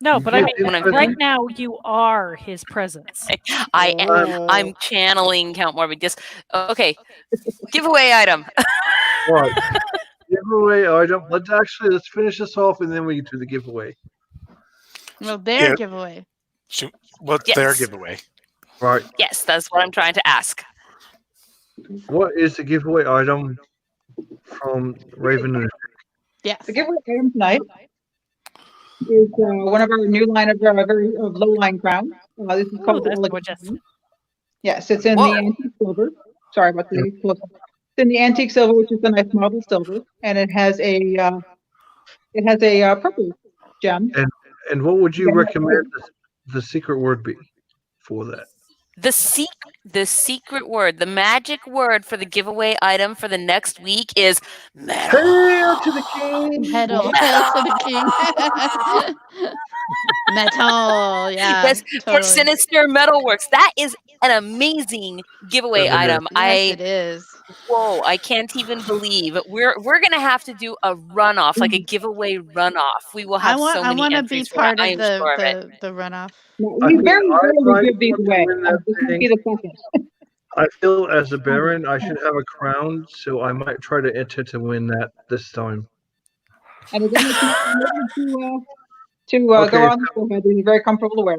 No, but I mean, When I'm right now you are his presence. I'm channeling Count Morbid. Just okay. Giveaway item. What? Giveaway item. Let's finish this off and then we do the giveaway. Well, their Yeah. giveaway. What's Yes. their giveaway? Right. Yes, that's what I'm trying to ask. What is the giveaway item from Raven and Yes. The giveaway item tonight is one of our new line of low line crowns. This is called that's Elegant gorgeous. Crown. Yes, it's in Whoa. the antique silver. Sorry about the close up. It's in the antique silver, which is the nice marble silver, and it has a purple gem. And what would you Yeah. recommend the secret word be for that? The secret word, the magic word for the giveaway item for the next week is metal. Hail to the king! Metal. Hail to the king. Metal. Yeah. Yes, for totally. Sinister Metalworks. That is an amazing giveaway Isn't it? item. Yes, it is. Whoa, I can't even believe we're gonna have to do a runoff, like a giveaway runoff. We will have so I many want to entries be for it. part I of am sure of it. the runoff. We very rarely give these want to away. win that This might thing. be the second. I feel as a Baron, I should have a crown, so I might try to enter to win that this time. And again, it's to Okay. go on the forehead. It's very comfortable to wear.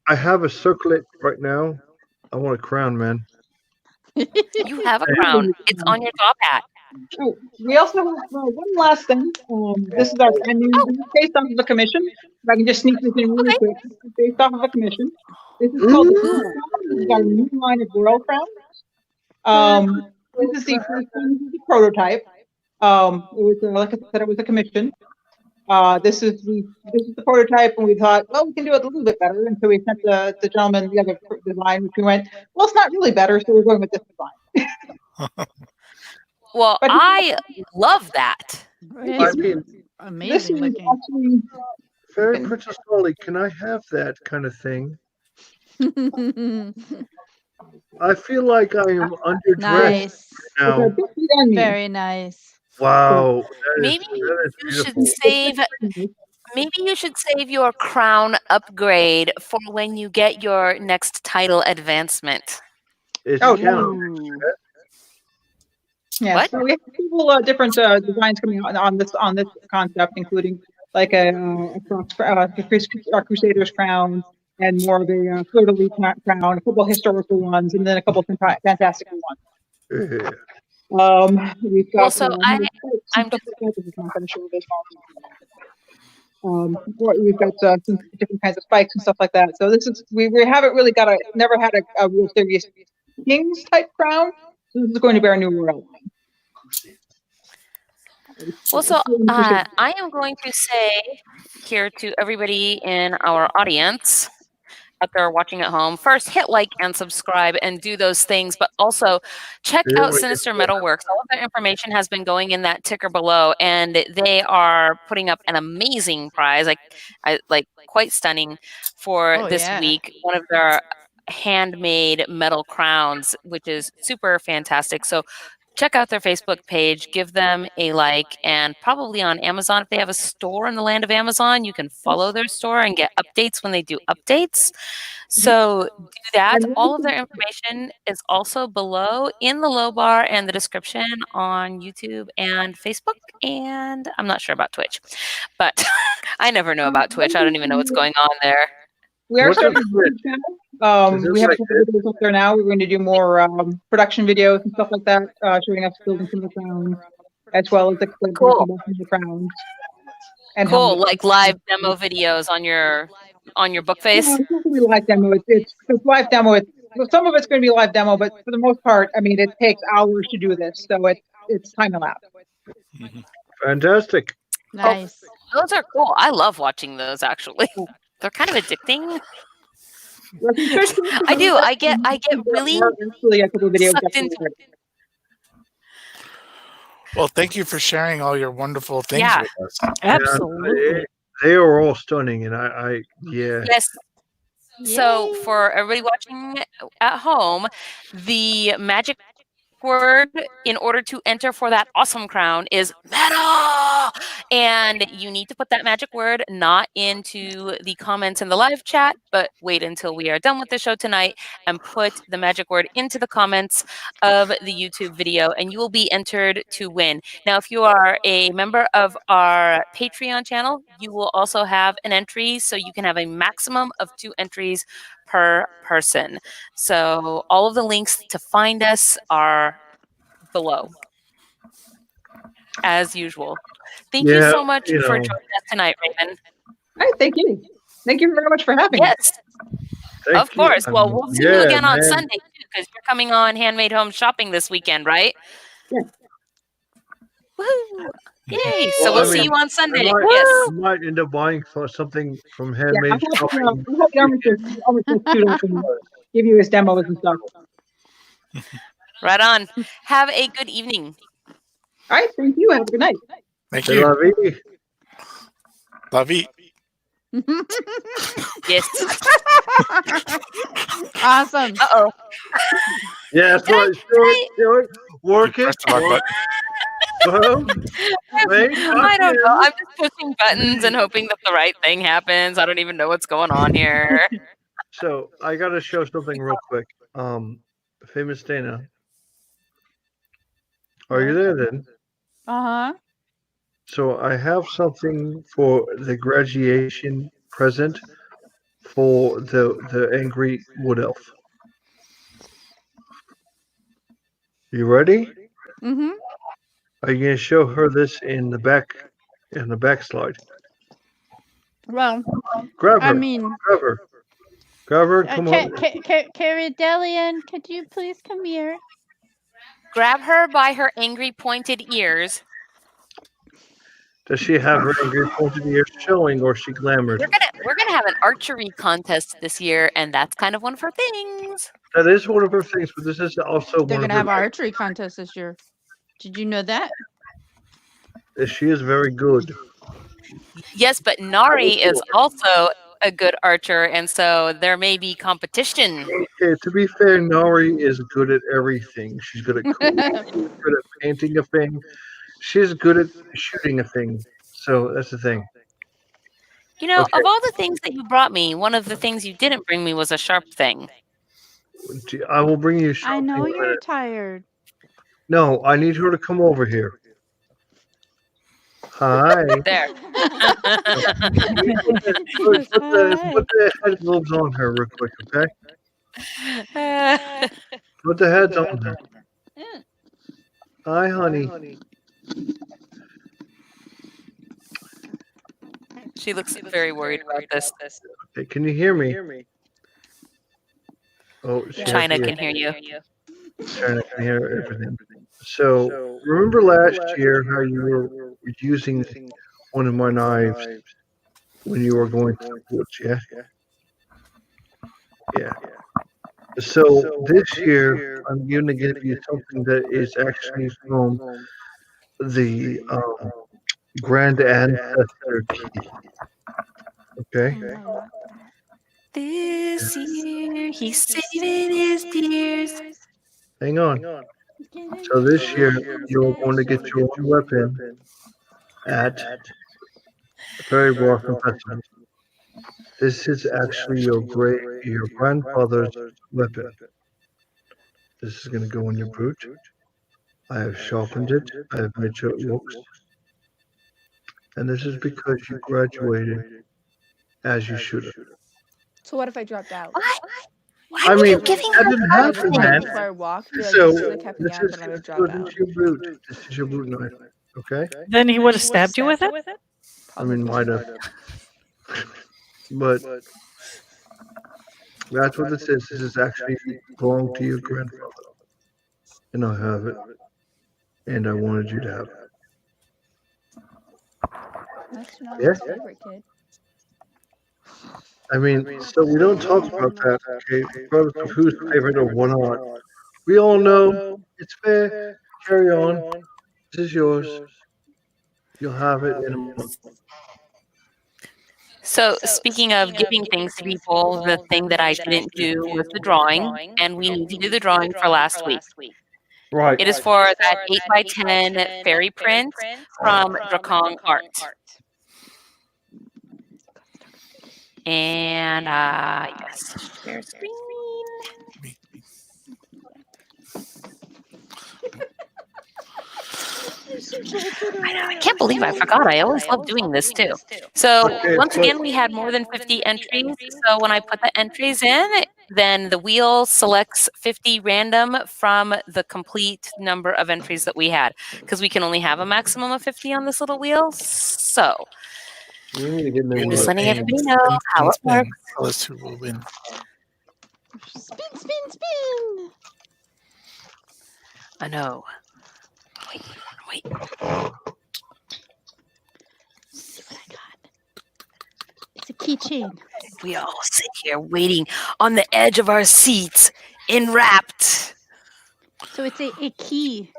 I have a circlet right now. I want a crown, man. You have a crown. It's on your top hat. Oh, we also have one last thing. This is our brand new, this is based off of a commission. If I can just sneak this in really quick. This is based off of a commission. This is called the Royal Crown. This is our new line of Royal Crowns. This is the first one, this is the prototype. It was like I said, it was a commission. This is the prototype, and we thought, well, we can do it a little bit better. And so we sent the gentleman the other design, which we went, well, it's not really better, so we're going with this design. Well, But- I love that. I mean, This Amazing is looking. actually Fairy Princess Holly, can I have that kind of thing? I feel like I am underdressed Nice. it's a now. bit big on me. Very nice. Wow. Maybe that is you should beautiful. save. Maybe you should save your crown upgrade for when you get your next title advancement. It's Oh, count. Yeah, What? so we have several different designs coming out on this concept, including like a Crusader's crown and more of a fleur-de-lis crown, a couple historical ones, and then a couple fantastical ones. Yeah. We've got. Also, I'm I'm not going to show this one. We've got some different kinds of spikes and stuff like that. So this is we haven't really never had a real serious king's type crown. So this is going to be our new royal line. Also, I am going to say here to everybody in our audience out there watching at home, first hit like and subscribe and do those things, but also check out Sinister Metalworks. All of their information has been going in that ticker below, and they are putting up an amazing prize, like quite stunning for this week. One of their handmade metal crowns, which is super fantastic. So check out their Facebook page, give them a like, and probably on Amazon, if they have a store in the land of Amazon, you can follow their store and get updates when they do updates. So do that. All of their information is also below in the low bar and the description on YouTube and Facebook. And I'm not sure about Twitch, but I never know about Twitch. I don't even know what's going on there. We are starting a YouTube channel. We have a couple videos up there now. We're going to do more production videos and stuff like that, showing us building some of the crowns, as well as the crowns. And cool, like live demo videos on your book face. No, it's not going to be live demo. It's live demo. Some of it's going to be live demo, but for the most part, I mean, it takes hours to do this, so it's time elapsed. Fantastic. Nice. Oh, those are cool. I love watching those. Actually, they're kind of addicting. I do. I get really actually a couple videos sucked into. Well, thank you for sharing all your wonderful things with us. Absolutely. They are all stunning, and yeah. Yes. So Yay. for everybody watching at home, the magic word in order to enter for that awesome crown is metal, and you need to put that magic word not into the comments in the live chat, but wait until we are done with the show tonight and put the magic word into the comments of the YouTube video, and you will be entered to win. Now, if you are a member of our Patreon channel, you will also have an entry, so you can have a maximum of 2 entries per person. So all of the links to find us are below, as usual. Thank you so much for joining us tonight, Raven. All right, thank you. Thank you very much for having me. Yes, of course. Well, we'll see you again on Sunday, too, because you're coming on Handmade Home Shopping this weekend, right? Yeah. Woohoo! Yay! So we'll see you on Sunday. Yes. I might end up buying something from Handmade Shopping. I'm happy Armistice student can give you his demos and stuff. Right on. Have a good evening. All right, thank you. Have a good night. Thank you. Love you. Yes. Awesome. Uh-oh. Yeah, that's right. Work it. I don't know. I'm just pushing buttons and hoping that the right thing happens. I don't even know what's going on here. So I got to show something real quick. Famous Dana, are you there then? Uh-huh. So I have something for the graduation present for the angry wood elf. You ready? Mm-hmm. Are you gonna show her this in the back slide? Well, Grab her. I mean, grab her. Come on. Caridelian, could you please come here? Grab her by her angry pointed ears. Does she have her angry pointed ears showing, or is she glamored? We're gonna have an archery contest this year, and that's kind of one of her things. That is one of her things, but this is also They're one of gonna her have an archery contest this year. Did you know that? She is very good. Yes, but Nari is also a good archer, and so there may be competition. Okay, to be fair, Nari is good at everything. She's good at cooking, she's good at painting a thing. She's good at shooting a thing. So that's the thing. You know, of all the things that you brought me, one of the things you didn't bring me was a sharp thing. I will bring you sharp. I know you're tired. No, I need her to come over here. Hi. There. Put the head gloves on her real quick, okay? Put the heads on her. Hi, honey. She looks very worried about this. Okay, can you hear me? Oh, China can hear you. China can hear everything. So, remember last year how you were using one of my knives when you were going to the woods, yeah? Yeah. So, this year, I'm going to give you something that is actually from the Grand Ancestor Key. Okay? This year, he's saving his tears. Hang on. So this year, you're going to get your own weapon at Fairyblossom Festival. This is actually your grandfather's weapon. This is going to go in your boot. I have sharpened it. I have made sure it works. And this is because you graduated as you should have. So what if I dropped out? Why were you giving that her didn't happen, man. Before I walk, be like, So this would have kept me this out, is then I would drop good out. into your boot. This is your boot knife. Okay? Then he would have stabbed you with it? I mean, might have. But that's what this is. This is actually belong to your grandfather. And I have it. And I wanted you to have it. That's not Yeah? my favorite kid. I mean, so we don't talk about that, okay? Regardless of who's favorite or what not. We all know it's fair. Carry on. This is yours. You'll have it in a month. So, speaking of giving things to people, the thing that I didn't do was the drawing, and we need to do the drawing for last week. Right. It is for that 8x10 fairy print from Drakong Art. And, yes, share screen. I can't believe I forgot. I always love doing this too. So once again, we had more than 50 entries. So when I put the entries in, then the wheel selects 50 random from the complete number of entries that we had, because we can only have a maximum of 50 on this little wheel. So I'm just letting everybody know how it works. Let's who will win. Spin, spin, spin. I know. Wait. See what I got. It's a keychain. We all sit here waiting on the edge of our seats, enwrapped. So it's a key.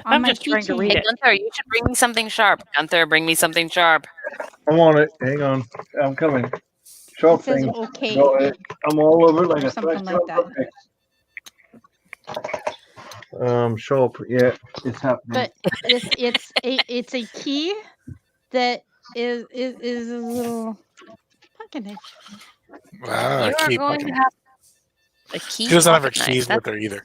I'm just trying to read Hey, it. Gunther, you should bring me something sharp. Gunther, bring me something sharp. I'm on it. Hang on. I'm coming. Sharp It says thing. okay. No, I'm all over it like Or a something like that. Sharp. Yeah, it's happening. But it's a key that is a little pocket knife. Wow, You are going to have a key. She doesn't have her pocket keys knife. with her either.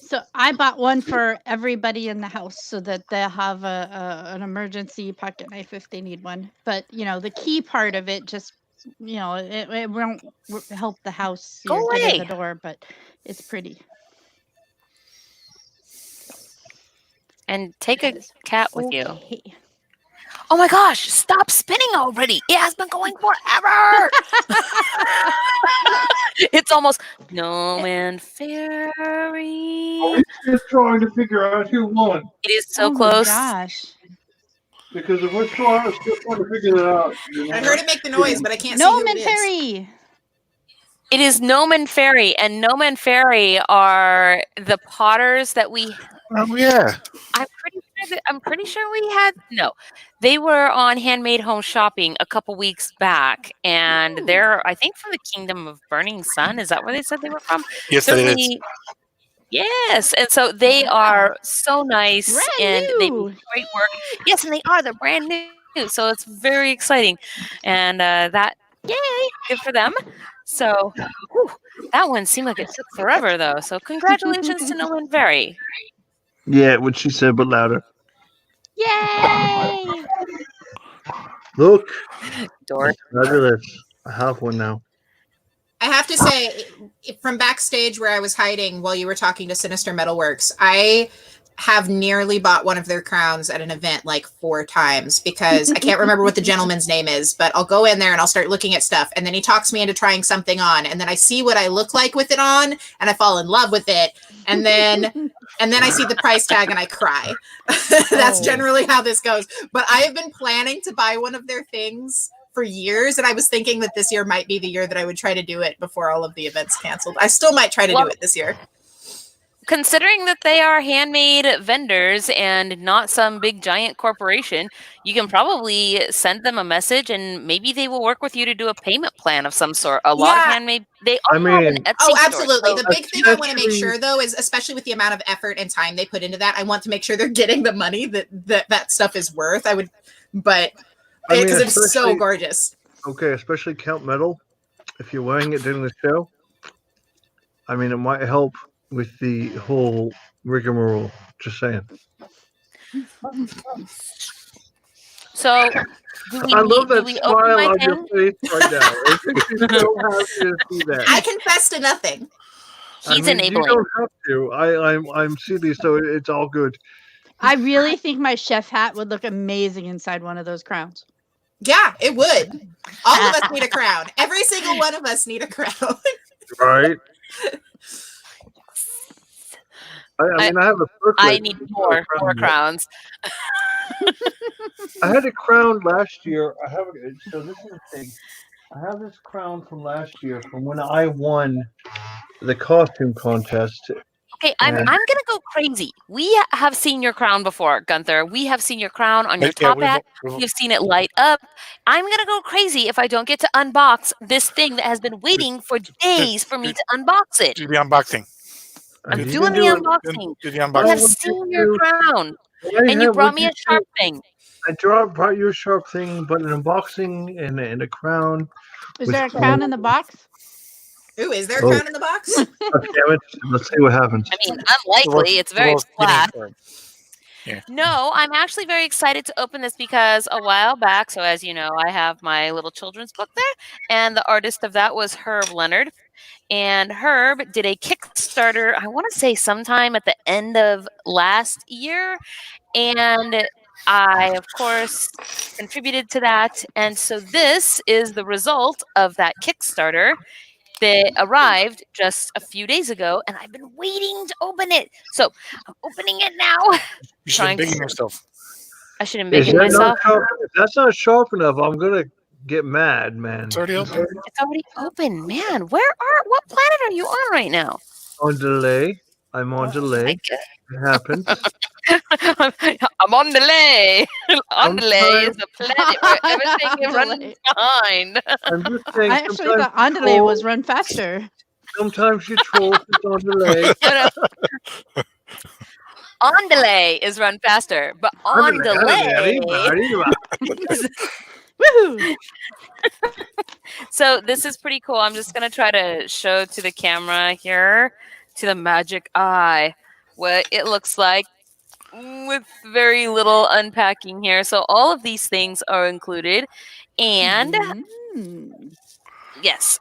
So I bought one for everybody in the house so that they'll have an emergency pocket knife if they need one. But the key part of it just it won't help the house Go get in away. the door, but it's pretty. And take a cat with you. Okay. Oh my gosh, stop spinning already. It has been going forever. It's almost Gnome and Fairy. We're just trying to figure out who won. It is so Oh close. my gosh. Because if we're still trying to figure that out. I heard it make the noise, but I can't see Gnome who and it is. Fairy. It is Gnome and Fairy, and Gnome and Fairy are the potters that we. Oh yeah. I'm pretty sure we had they were on Handmade Home Shopping a couple weeks back, and they're I think from the Kingdom of Burning Sun. Is that where they said they were from? Yes, that is. Yes, and so they are so nice Brand and they new. do great work. Yes, and they are. They're brand new, so it's very exciting, and that yay, good for them. So that one seemed like it took forever though. So congratulations to Gnome and Fairy. Yeah, what she said, but louder. Yay! Look. Dork. Fabulous. I have one now. I have to say, from backstage where I was hiding while you were talking to Sinister Metalworks, I have nearly bought one of their crowns at an event like 4 times because I can't remember what the gentleman's name is, but I'll go in there and I'll start looking at stuff, and then he talks me into trying something on, and then I see what I look like with it on, and I fall in love with it, and then I see the price tag and I cry. That's generally how this goes. But I have been planning to buy one of their things for years, and I was thinking that this year might be the year that I would try to do it before all of the events canceled. I still might try to do it this year. Considering that they are handmade vendors and not some big giant corporation, you can probably send them a message and maybe they will work with you to do a payment plan of some sort. A lot of handmade, they all have an Etsy oh, store, absolutely. so The big thing I want to make sure though is, especially with the amount of effort and time they put into that, I want to make sure they're getting the money that stuff is worth. Because it's so gorgeous. Okay, especially Count Metal. If you're wearing it during the show, I mean, it might help with the whole rigmarole. Just saying. So, I love that smile on your face right now. You're so happy to see that. I confess to nothing. He's enabling. You don't have to. I'm silly, so it's all good. I really think my chef hat would look amazing inside one of those crowns. Yeah, it would. All of us need a crown. Every single one of us need a crown. Right. I mean, I have a circlet. I need more crowns. I had a crown last year. So this is the thing. I have this crown from last year from when I won the costume contest Okay, I'm gonna go crazy. We have seen your crown before, Gunther. We have seen your crown on your top hat. We've seen it light up. I'm gonna go crazy if I don't get to unbox this thing that has been waiting for days for me to unbox it. Do the unboxing. I'm doing the unboxing. Do the I unboxing. have seen your crown, and you brought me a sharp thing. I brought you a sharp thing, but an unboxing and a crown. Is there a crown in the box? Ooh, is there a crown in the box? God damn it. Let's see what happens. I mean, unlikely. It's very flat. Yeah. No, I'm actually very excited to open this because a while back, so as you know, I have my little children's book there, and the artist of that was Herb Leonard. And Herb did a Kickstarter, I want to say sometime at the end of last year. And I, of course, contributed to that. And so this is the result of that Kickstarter that arrived just a few days ago, and I've been waiting to open it. So I'm opening it now. You should embiggen yourself. I should embiggen myself. If that's not sharp enough, I'm gonna get mad, man. It's already open. It's already open, man. What planet are you on right now? On delay. I'm on delay. It happens. I'm on delay. On delay is a planet where everything is running behind. I'm just saying. I actually thought on delay was run faster. Sometimes you troll it's on delay. On delay is run faster, but on delay. Woohoo! So this is pretty cool. I'm just gonna try to show to the camera here, to the magic eye, what it looks like with very little unpacking here. So all of these things are included, and yes,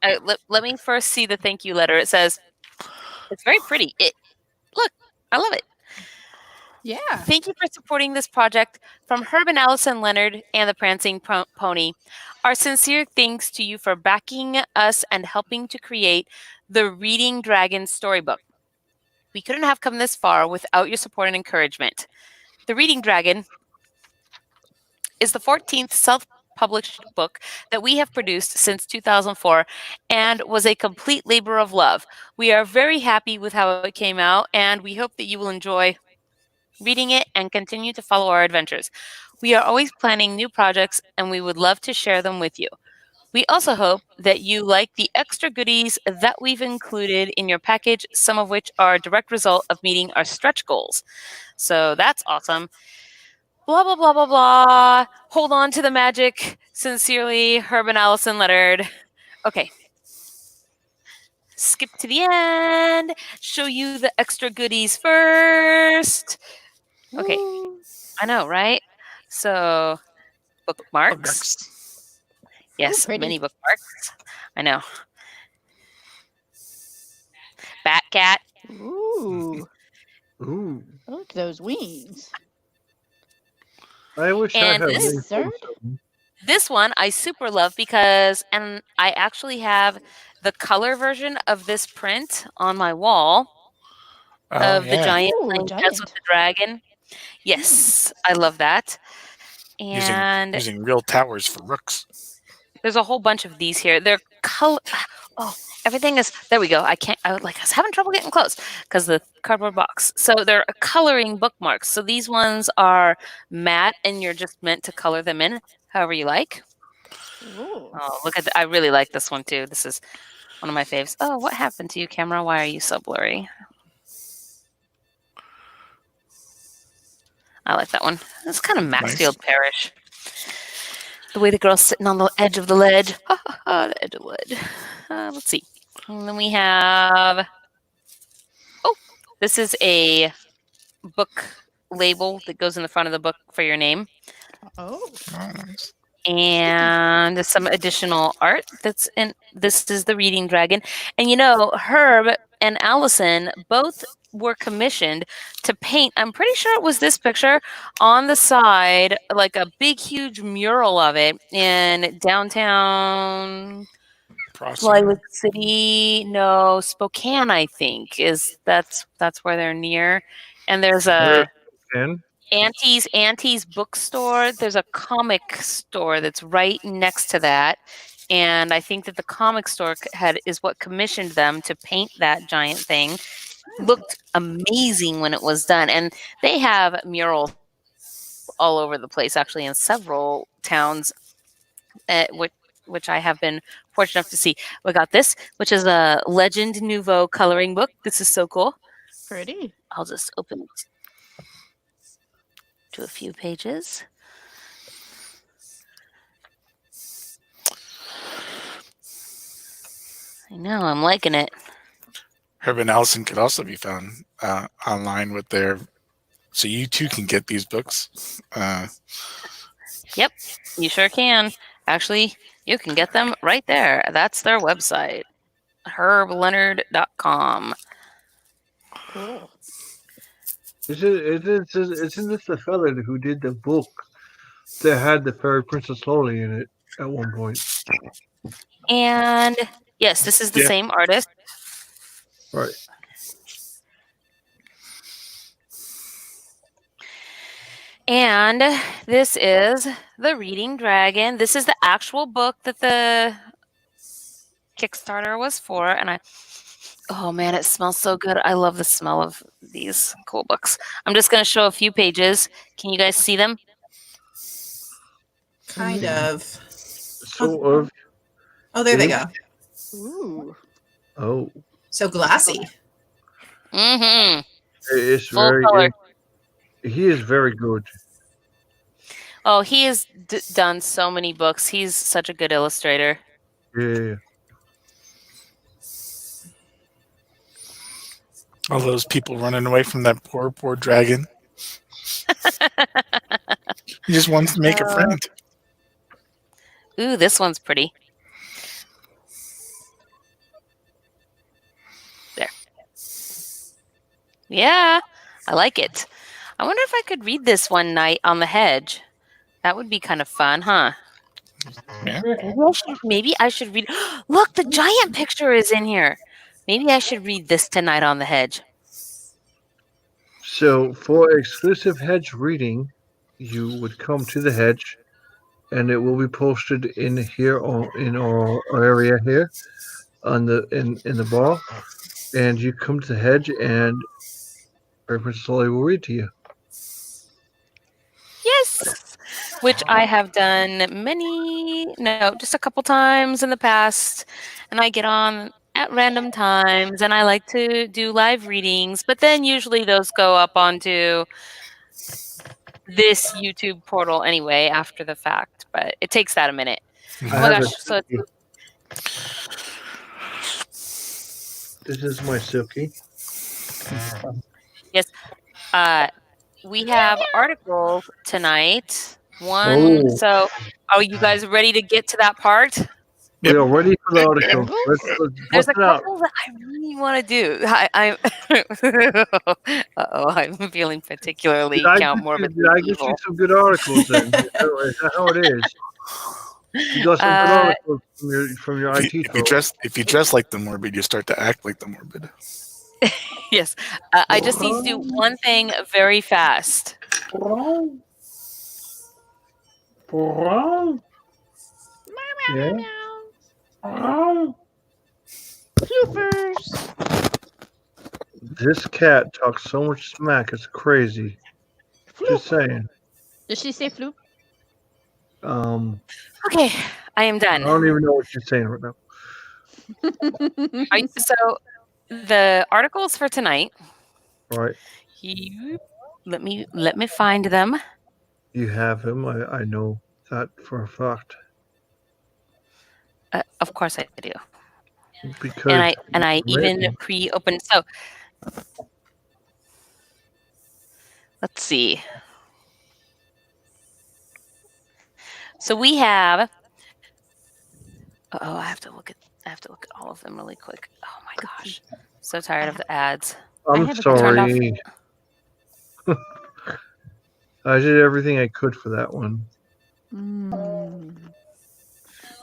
let me first see the thank you letter. It says it's very pretty. Look, I love it. Yeah. Thank you for supporting this project from Herb and Allison Leonard and the Prancing Pony. Our sincere thanks to you for backing us and helping to create the Reading Dragon Storybook. We couldn't have come this far without your support and encouragement. The Reading Dragon is the 14th self-published book that we have produced since 2004 and was a complete labor of love. We are very happy with how it came out, and we hope that you will enjoy reading it and continue to follow our adventures. We are always planning new projects, and we would love to share them with you. We also hope that you like the extra goodies that we've included in your package, some of which are a direct result of meeting our stretch goals. So that's awesome. Blah, blah, blah, blah, blah. Hold on to the magic. Sincerely, Herb and Allison Leonard. Okay. Skip to the end. Show you the extra goodies first. Okay. I know, right? So, bookmarks. Yes, many bookmarks. I know. Batcat. Ooh. Ooh. Look at those wings. I wish I had this one I super love because, and I actually have the color version of this print on my wall of the giant playing chess with the dragon. Yes, I love that. And using real towers for rooks. There's a whole bunch of these here. They're color. Oh, everything is. There we go. I was having trouble getting close because the cardboard box. So they're coloring bookmarks. So these ones are matte, and you're just meant to color them in however you like. Ooh. Oh, look at I really like this one too. This is one of my faves. Oh, what happened to you, camera? Why are you so blurry? I like that one. It's kind of Maxfield Parrish. The way the girl's sitting on the edge of the ledge. The edge of the ledge. Let's see. And then we have... Oh, this is a book label that goes in the front of the book for your name. Oh. Nice. And some additional art that's in. This is the Reading Dragon. And you know, Herb and Allison both were commissioned to paint, I'm pretty sure it was this picture on the side, like a big huge mural of it in downtown Plywood City. No, Spokane, I think that's where they're near. And there's a Auntie's bookstore. There's a comic store that's right next to that. And I think that the comic store is what commissioned them to paint that giant thing. looked amazing when it was done. And they have murals all over the place, actually, in several towns, which I have been fortunate enough to see. We got this, which is a Legend Nouveau coloring book. This is so cool. Pretty. I'll just open it to a few pages. I know, I'm liking it. Herb and Allison could also be found online with their, so you too can get these books. Yep, you sure can. Actually, you can get them right there. That's their website, herbleonard.com. Cool. Isn't this the fella who did the book that had the fairy Princess Lolly in it at one point? And yes, this is the same artist. Right. And this is The Reading Dragon. This is the actual book that the Kickstarter was for. And oh man, it smells so good. I love the smell of these cool books. I'm just going to show a few pages. Can you guys see them? Kind of. Sort of. Oh, there they go. Ooh. Oh. So glassy. Mm-hmm. It's Full very. color. He is very good. Oh, he has done so many books. He's such a good illustrator. Yeah. All those people running away from that poor dragon. He just wants to make a friend. Ooh, this one's pretty. There. Yeah, I like it. I wonder if I could read this one night on the hedge. That would be kind of fun, huh? Yeah. Maybe I should read. Look, the giant picture is in here. Maybe I should read this tonight on the hedge. So for exclusive hedge reading, you would come to the hedge, and it will be posted in here in our area here, on the in the bar, and you come to the hedge, and Princess Lolly will read to you. Yes, which I have done just a couple times in the past, and I get on at random times, and I like to do live readings, but then usually those go up onto this YouTube portal anyway after the fact, but it takes that a minute. Oh my gosh, so this is my Silky. yes, we have articles tonight. So are you guys ready to get to that part? We are ready for the article. There's a couple that I really want to do. I'm feeling particularly Count Morbid. Did I get you some good articles then? Is that how it is? You got some good articles from your IT. If you dress like the Morbid, you start to act like the Morbid. Yes. I just need to do one thing very fast. Yeah. Bloopers. This cat talks so much smack, it's crazy. Just saying. Did she say floop? Okay, I am done. I don't even know what she's saying right now. So the articles for tonight. Right. Let me find them. You have him. I know that for a fact. Of course I do. Because and I even pre-opened. So let's see. So we have. Oh, I have to look at all of them really quick. Oh my gosh, so tired of the ads. I'm sorry. I did everything I could for that one.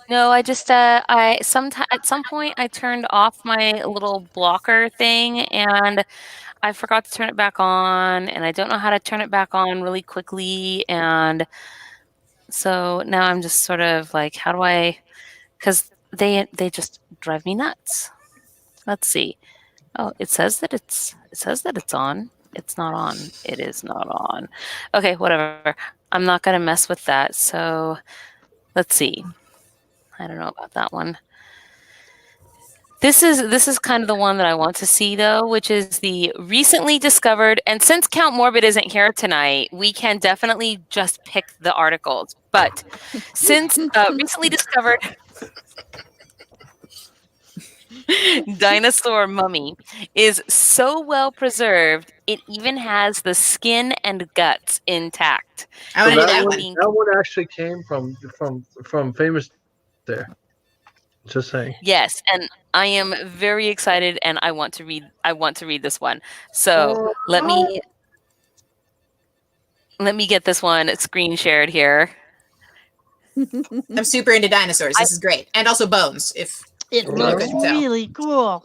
No, I just at some point I turned off my little blocker thing, and I forgot to turn it back on, and I don't know how to turn it back on really quickly, and so now I'm just sort of like, how do I? Because they just drive me nuts. Let's see. Oh, it says that it's on. It's not on. It is not on. Okay, whatever. I'm not gonna mess with that. So let's see. I don't know about that one. This is kind of the one that I want to see though, which is the recently discovered. And since Count Morbid isn't here tonight, we can definitely just pick the articles. But since recently discovered dinosaur mummy is so well preserved, it even has the skin and guts intact. I want to do that one. That one actually came from famous there. Just saying. Yes, and I am very excited, and I want to read this one. So let me get this one screen shared here. I'm super into dinosaurs. This is great, and also bones. If it looks really cool.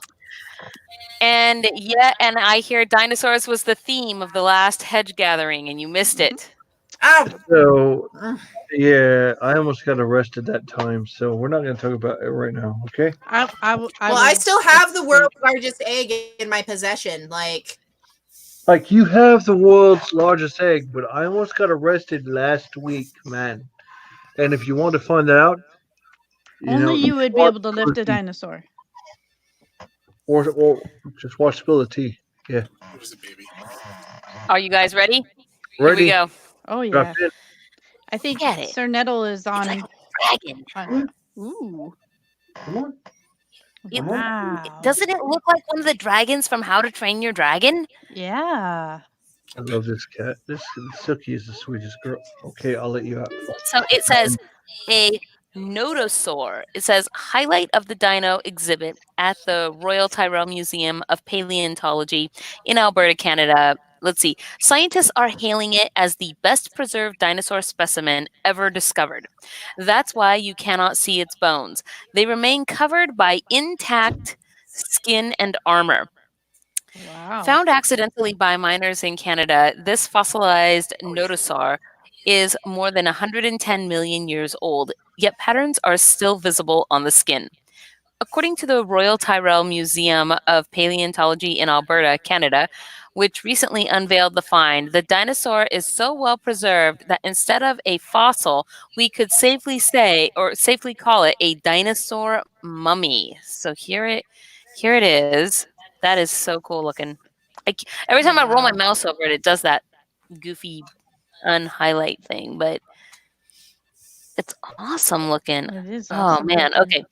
And yeah, and I hear dinosaurs was the theme of the last hedge gathering, and you missed it. Oh. So yeah, I almost got arrested that time, so we're not going to talk about it right now, okay? I still have the world's largest egg in my possession. Like you have the world's largest egg, but I almost got arrested last week, man. And if you want to find that out, you would be able to lift a dinosaur. Or just watch Spill the Tea. Yeah. Are you guys ready? Ready? Here we go. Oh yeah. I think Sir Nettle is on. It's like a dragon. Ooh. Come on. Wow. Doesn't it look like one of the dragons from How to Train Your Dragon? Yeah. I love this cat. This Silky is the sweetest girl. Okay, I'll let you out. So it says a nodosaur. It says highlight of the dino exhibit at the Royal Tyrrell Museum of Paleontology in Alberta, Canada. Let's see. Scientists are hailing it as the best preserved dinosaur specimen ever discovered. That's why you cannot see its bones. They remain covered by intact skin and armor. Wow. Found accidentally by miners in Canada, this fossilized nodosaur is more than 110 million years old, yet patterns are still visible on the skin. According to the Royal Tyrrell Museum of Paleontology in Alberta, Canada, which recently unveiled the find, the dinosaur is so well preserved that instead of a fossil, we could safely call it a dinosaur mummy. So here it is. That is so cool looking. Every time I roll my mouse over it, it does that goofy unhighlight thing, but it's awesome looking. It is awesome. Oh man, okay.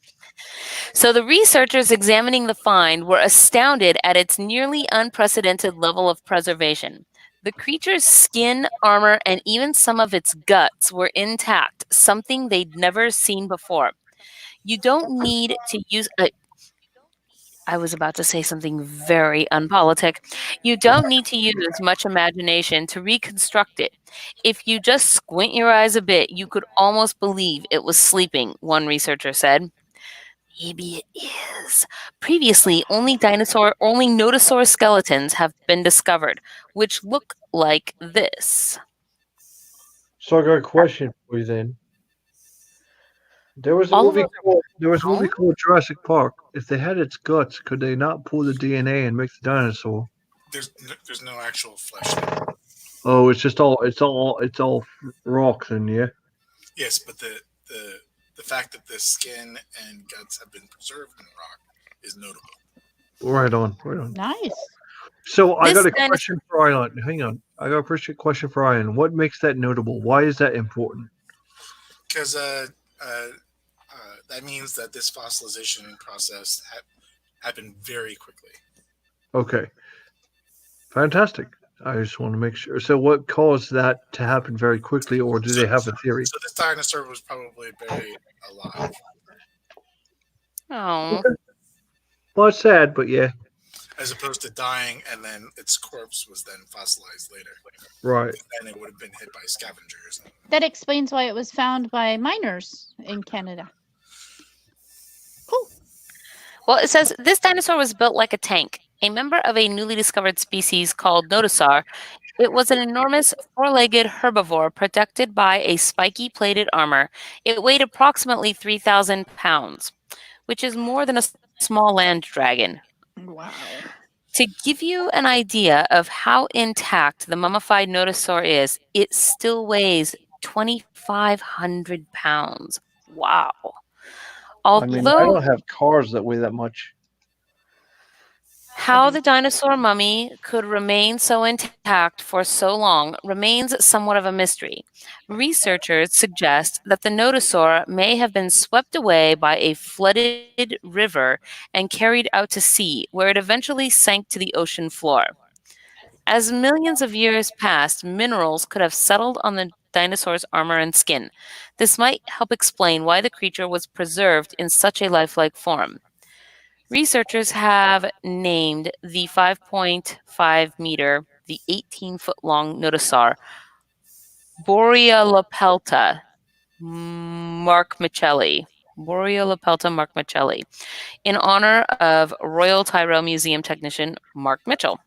So the researchers examining the find were astounded at its nearly unprecedented level of preservation. The creature's skin, armor, and even some of its guts were intact, something they'd never seen before. You don't need to use I was about to say something very unpolitic. You don't need to use much imagination to reconstruct it. If you just squint your eyes a bit, you could almost believe it was sleeping, one researcher said. Maybe it is. Previously, only nodosaur skeletons have been discovered, which look like this. So I got a question for you then. There was a movie called Jurassic Park. If they had its guts, could they not pull the DNA and make the dinosaur? There's no actual flesh. Oh, it's all rocks in, yeah. Yes, but the fact that the skin and guts have been preserved in the rock is notable. Right on. Nice. So I got a question for Ian. Hang on. I got a question for Ian. What makes that notable? Why is that important? Because that means that this fossilization process happened very quickly. Okay. Fantastic. I just want to make sure. So what caused that to happen very quickly, or do they have a theory? So this dinosaur was probably buried alive. Oh. Okay. Well, it's sad, but yeah. As opposed to dying and then its corpse was then fossilized later. Right. And it would have been hit by scavengers. That explains why it was found by miners in Canada. Cool. Well, it says this dinosaur was built like a tank. A member of a newly discovered species called nodosaur, it was an enormous four-legged herbivore protected by a spiky plated armor. It weighed approximately 3,000 pounds, which is more than a small land dragon. Wow. To give you an idea of how intact the mummified nodosaur is, it still weighs 2,500 pounds. Wow. I mean, I Although don't have cars that weigh that much. how the dinosaur mummy could remain so intact for so long remains somewhat of a mystery. Researchers suggest that the nodosaur may have been swept away by a flooded river and carried out to sea, where it eventually sank to the ocean floor. As millions of years passed, minerals could have settled on the dinosaur's armor and skin. This might help explain why the creature was preserved in such a lifelike form. Researchers have named the 5.5 meter, the 18-foot long nodosaur Borealopelta markmichelli. Borealopelta markmichelli, in honor of Royal Tyrrell Museum technician Mark Mitchell,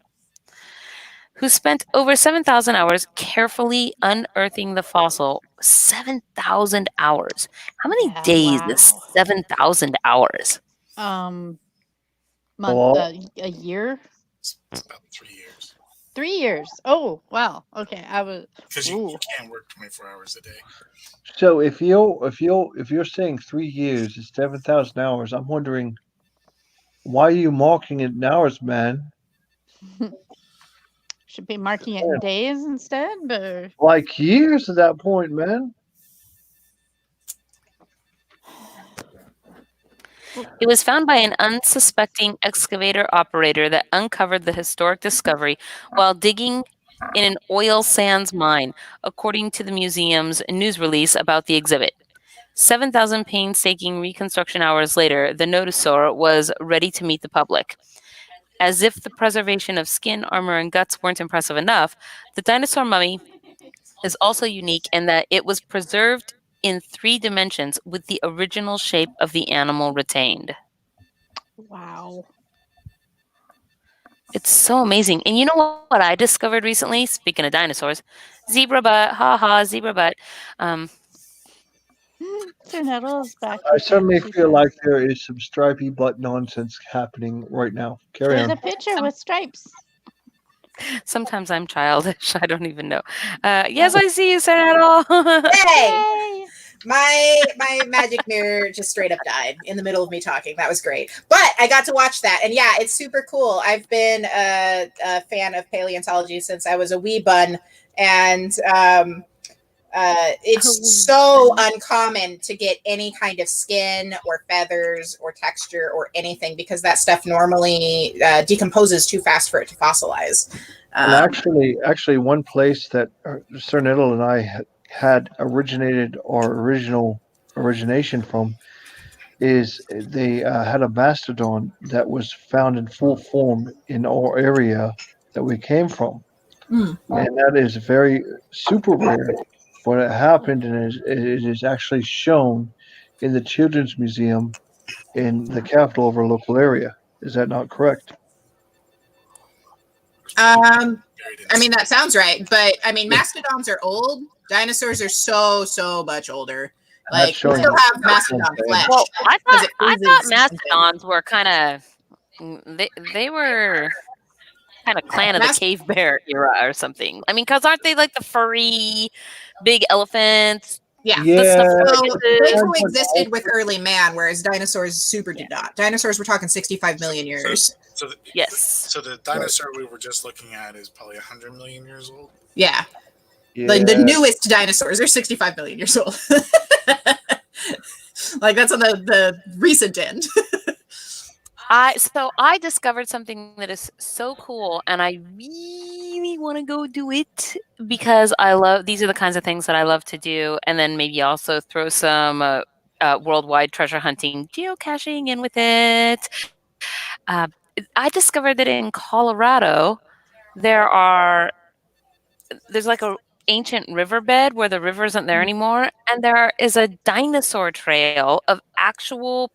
who spent over 7,000 hours carefully unearthing the fossil. 7,000 hours. How many days is 7,000 hours? A year? It's about 3 years. 3 years. Oh, wow. Okay, I was. Because you can't work 24 hours a day. So if you're saying 3 years is 7,000 hours, I'm wondering why are you marking it in hours, man? Should be marking it in days instead, but like years at that point, man. It was found by an unsuspecting excavator operator that uncovered the historic discovery while digging in an oil sands mine, according to the museum's news release about the exhibit. 7,000 painstaking reconstruction hours later, the nodosaur was ready to meet the public. As if the preservation of skin, armor, and guts weren't impressive enough, the dinosaur mummy is also unique in that it was preserved in 3 dimensions with the original shape of the animal retained. wow. It's so amazing. And you know what I discovered recently? Speaking of dinosaurs, zebra butt, zebra butt. Nettle's back. I certainly feel like there is some stripy butt nonsense happening right now. Carry There's on. a picture with stripes. Sometimes I'm childish. I don't even know. Yes, I see you, Sarah Nettle. Hey! My magic mirror just straight up died in the middle of me talking. That was great. But I got to watch that. And yeah, it's super cool. I've been a fan of paleontology since I was a wee bun. And it's so uncommon to get any kind of skin or feathers or texture or anything because that stuff normally decomposes too fast for it to fossilize. And actually, one place that Sir Nettle and I had originated our origination from is they had a mastodon that was found in full form in our area that we came from. And that is very super rare, but it happened and it is actually shown in the Children's Museum in the capital of our local area. Is that not correct? I mean, that sounds right, but I mean, mastodons are old. Dinosaurs are so much older. Like, we still have mastodon flesh. Well, I thought mastodons were kind of, they were kind of clan of the cave bear era or something. I mean, because aren't they like the furry big elephants? Yeah. So they coexisted with early man, whereas dinosaurs super did not. Dinosaurs, we're talking 65 million years. Yes. So the dinosaur we were just looking at is probably 100 million years old. Yeah. The newest dinosaurs are 65 million years old. Like that's on the recent end. So I discovered something that is so cool, and I really want to go do it because these are the kinds of things that I love to do, and then maybe also throw some worldwide treasure hunting geocaching in with it. I discovered that in Colorado there's like a ancient riverbed where the river isn't there anymore, and there is a dinosaur trail of actual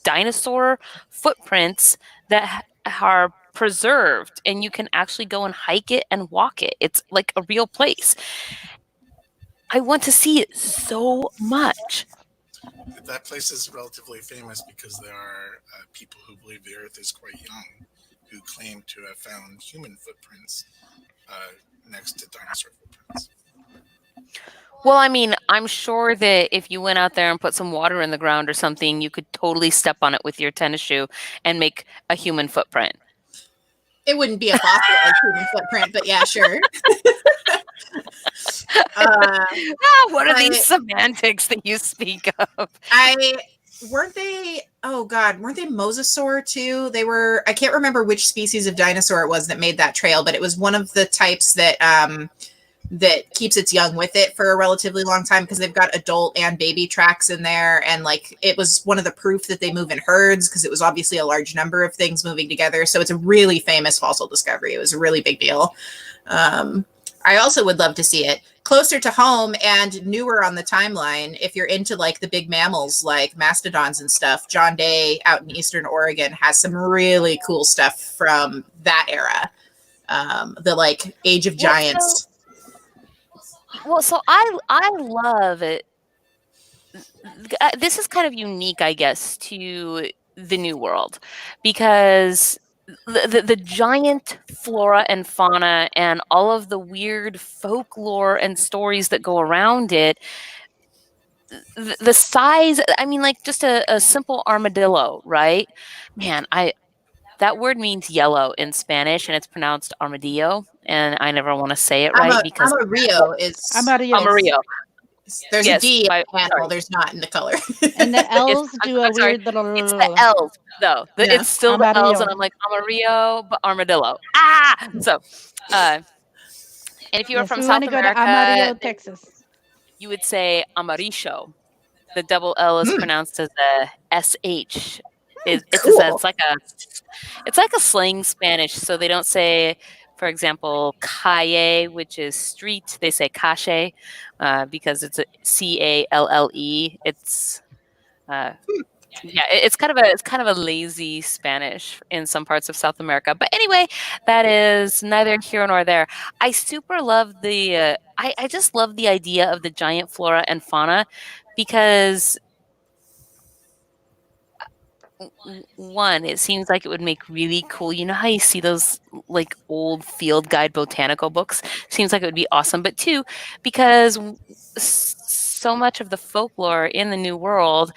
dinosaur footprints that are preserved, and you can actually go and hike it and walk it. It's like a real place. I want to see it so much. That place is relatively famous because there are people who believe the Earth is quite young, who claim to have found human footprints next to dinosaur footprints. Well, I mean, I'm sure that if you went out there and put some water in the ground or something, you could totally step on it with your tennis shoe and make a human footprint. It wouldn't be a fossilized human footprint, but yeah, sure. What are these semantics that you speak of? Weren't they mosasaur too? They were, I can't remember which species of dinosaur it was that made that trail, but it was one of the types that that keeps its young with it for a relatively long time, because they've got adult and baby tracks in there. And like, it was one of the proof that they move in herds, because it was obviously a large number of things moving together. So it's a really famous fossil discovery. It was a really big deal. I also would love to see it closer to home and newer on the timeline. If you're into like the big mammals, like mastodons and stuff, John Day out in Eastern Oregon has some really cool stuff from that era. The like Age of Giants. So I love it. This is kind of unique, I guess, to the New World, because the giant flora and fauna and all of the weird folklore and stories that go around it, the size, I mean, like just a simple armadillo, right? Man, that word means yellow in Spanish, and it's pronounced armadillo, and I never want to say it right because Amarillo is Amarillo. There's a D in the panel. There's not in the color. And the L's do a weird little. It's the L's though. It's still the L's, and I'm like Amarillo, but armadillo. So, and if you were from South America, go to Amarillo, Texas, you would say amarillo. The double L is pronounced as a SH. It's like a slang Spanish, so they don't say, for example, calle, which is street. They say calle because it's a CALLE. It's it's kind of a lazy Spanish in some parts of South America. But anyway, that is neither here nor there. I super love the I just love the idea of the giant flora and fauna, because one, it seems like it would make really cool. You know how you see those like old field guide botanical books? Seems like it would be awesome. But two, because so much of the folklore in the New World,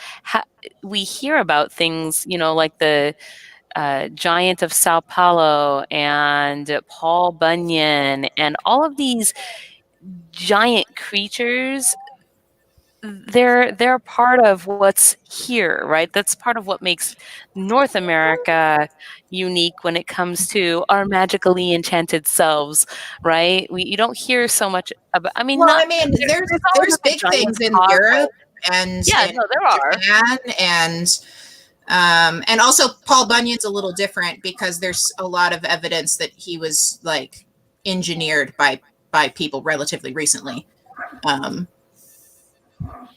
we hear about things, you know, like the giant of Sao Paulo and Paul Bunyan and all of these giant creatures. They're part of what's here, right? That's part of what makes North America unique when it comes to our magically enchanted selves, right? You don't hear so much about. I mean, there's big things in Europe and there are, Japan, and also Paul Bunyan's a little different because there's a lot of evidence that he was like engineered by people relatively recently.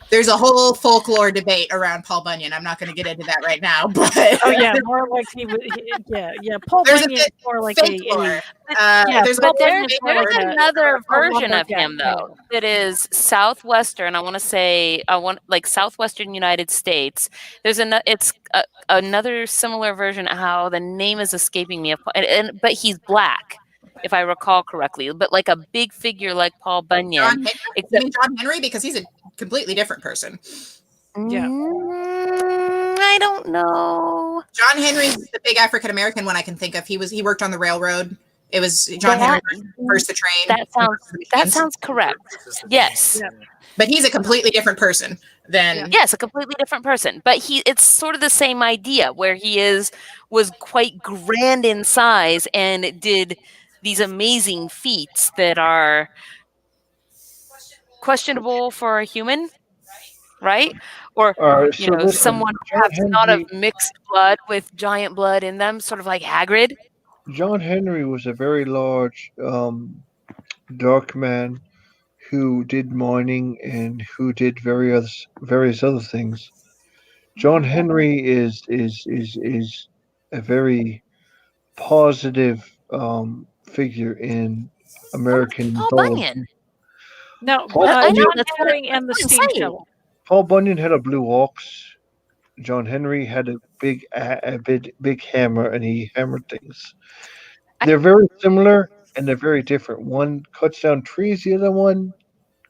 There's a whole folklore debate around Paul Bunyan. I'm not going to get into that right now, but more like Paul Bunyan is more like there's another version of him though that is southwestern. I want southwestern United States. There's another similar version. How the name is escaping me, but he's black, if I recall correctly, but like a big figure like Paul Bunyan. You mean John Henry? Because he's a completely different person. Yeah. I don't know. John Henry's the big African American one I can think of. He worked on the railroad. It was John Henry first the train. That sounds correct. Yes. Yeah. But he's a completely different person than a completely different person. But it's sort of the same idea where he was quite grand in size and did these amazing feats that are questionable for a human, right? Or someone perhaps not of mixed blood with giant blood in them, sort of like Hagrid. John Henry was a very large, dark man who did mining and who did various other things. John Henry is a very positive figure in American Paul Bunyan. No, John Henry and the steam shovel. Paul Bunyan had a blue ox. John Henry had a big hammer, and he hammered things. They're very similar and they're very different. One cuts down trees, the other one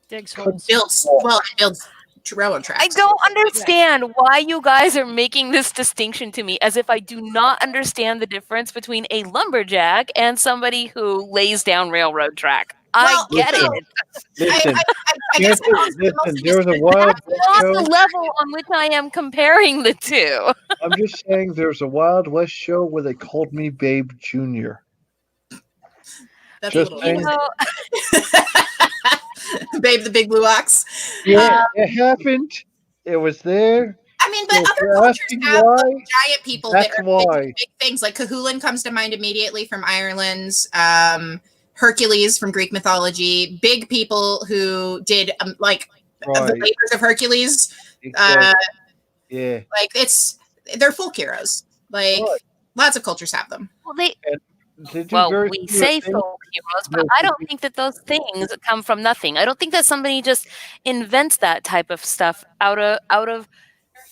Digs cuts holes. It builds railroad tracks. I don't understand why you guys are making this distinction to me, as if I do not understand the difference between a lumberjack and somebody who lays down railroad track. I get Listen, it. listen, I guess listen, there was a Wild That's West not show. the level on which I am comparing the two. I'm just saying there's a Wild West show where they called me Babe Junior. That's Just a little saying. Babe the Big Blue Ox. Yeah, it happened. It was there. I mean, but So if other you're cultures asking have why, giant people that that's are why. big things. Like Cahulan comes to mind immediately from Ireland. Hercules from Greek mythology. Big people who did the labors of Hercules. Yeah. Like they're folk heroes. Like lots of cultures have them. Well, we say folk heroes, but I don't think that those things come from nothing. I don't think that somebody just invents that type of stuff out of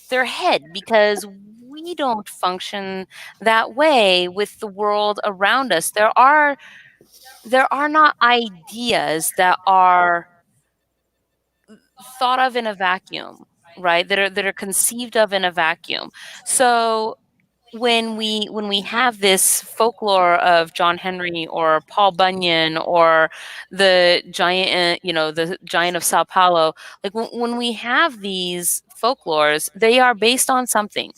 their head, because we don't function that way with the world around us. There are not ideas that are thought of in a vacuum, right? That are conceived of in a vacuum. So when we have this folklore of John Henry or Paul Bunyan or the giant, the giant of Sao Paulo, like when we have these folklores, they are based on something.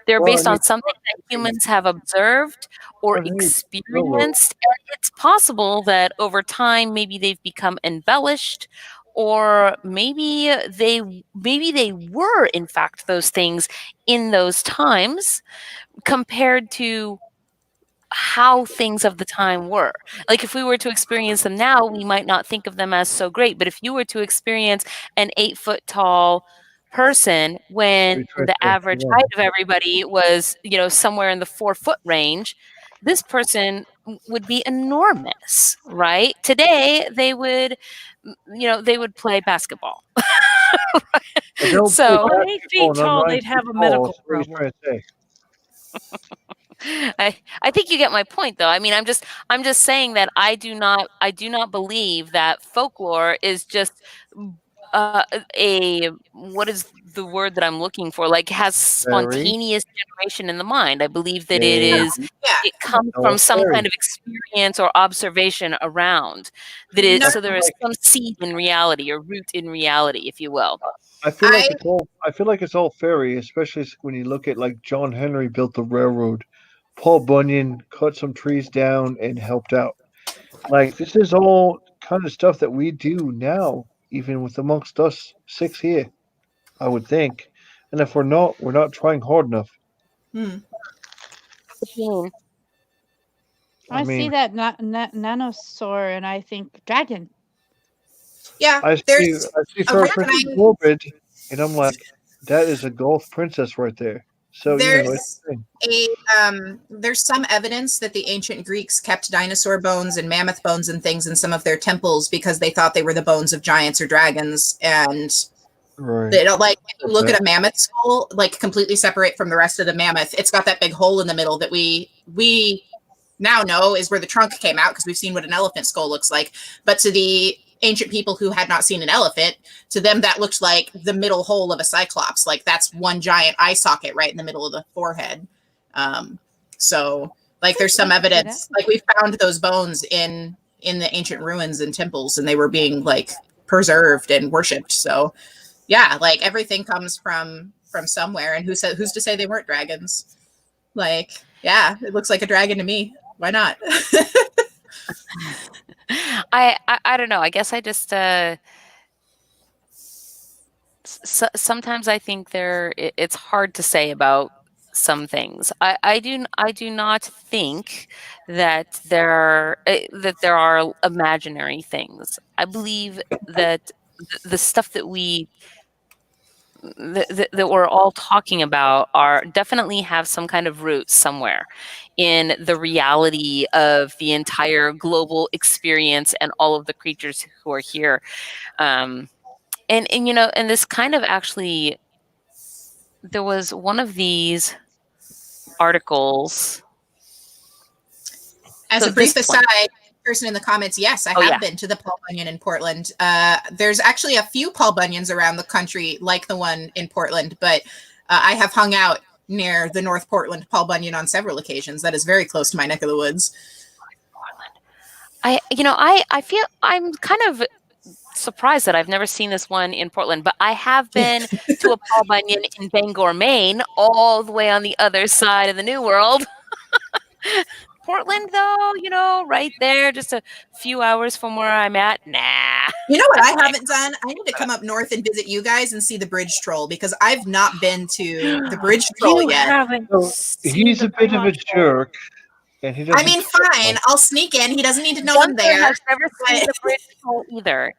They're based on something that humans have observed or experienced, and it's possible that over time maybe they've become embellished, or maybe they were in fact those things in those times, compared to how things of the time were. Like if we were to experience them now, we might not think of them as so great. But if you were to experience an 8-foot tall person when the average height of everybody was, somewhere in the 4-foot range, this person would be enormous, right? Today they would, they would play basketball. So 8 feet tall, they'd have a medical problem. I think you get my point, though. I mean, I'm just saying that I do not believe that folklore is just what is the word that I'm looking for? Like has spontaneous generation in the mind. I believe that it comes from some kind of experience or observation around so there is some seed in reality or root in reality, if you will. I feel like it's all fairy, especially when you look at like John Henry built the railroad. Paul Bunyan cut some trees down and helped out. Like this is all kind of stuff that we do now, even with amongst us 6 here, I would think. And if we're not trying hard enough. I see that nanosaur and I think dragon. Yeah, I see Princess Morbid, and I'm like, that is a Gulf princess right there. So there's there's some evidence that the ancient Greeks kept dinosaur bones and mammoth bones and things in some of their temples because they thought they were the bones of giants or dragons, and they don't like look at a mammoth skull, like completely separate from the rest of the mammoth. It's got that big hole in the middle that we now know is where the trunk came out because we've seen what an elephant skull looks like. But to the ancient people who had not seen an elephant, to them that looked like the middle hole of a cyclops. Like that's one giant eye socket right in the middle of the forehead. So like there's some evidence, like we found those bones in the ancient ruins and temples, and they were being like preserved and worshipped. So yeah, like everything comes from somewhere. And who's to say they weren't dragons? Like, yeah, it looks like a dragon to me. Why not? I don't know. I guess I just sometimes I think it's hard to say about some things. I do not think that there are imaginary things. I believe that the stuff that that we're all talking about definitely have some kind of root somewhere in the reality of the entire global experience and all of the creatures who are here. And this kind of actually there was one of these articles. As So a brief this one. aside, person in the comments, yes, I Oh, have yeah. been to the Paul Bunyan in Portland. There's actually a few Paul Bunyans around the country, like the one in Portland, but I have hung out near the North Portland Paul Bunyan on several occasions. That is very close to my neck of the woods. I feel I'm kind of surprised that I've never seen this one in Portland, but I have been to a Paul Bunyan in Bangor, Maine, all the way on the other side of the New World. Portland, though, right there, just a few hours from where I'm at. Nah. You know what I haven't done? I need to come up north and visit you guys and see the Bridge Troll, because I've not been to the Bridge Troll You yet. haven't seen He's the a bit of a Fremont Troll. jerk, and he doesn't. I mean, fine, I'll sneak in. He doesn't need to know I'm Gunther there. has never seen the Bridge Troll either.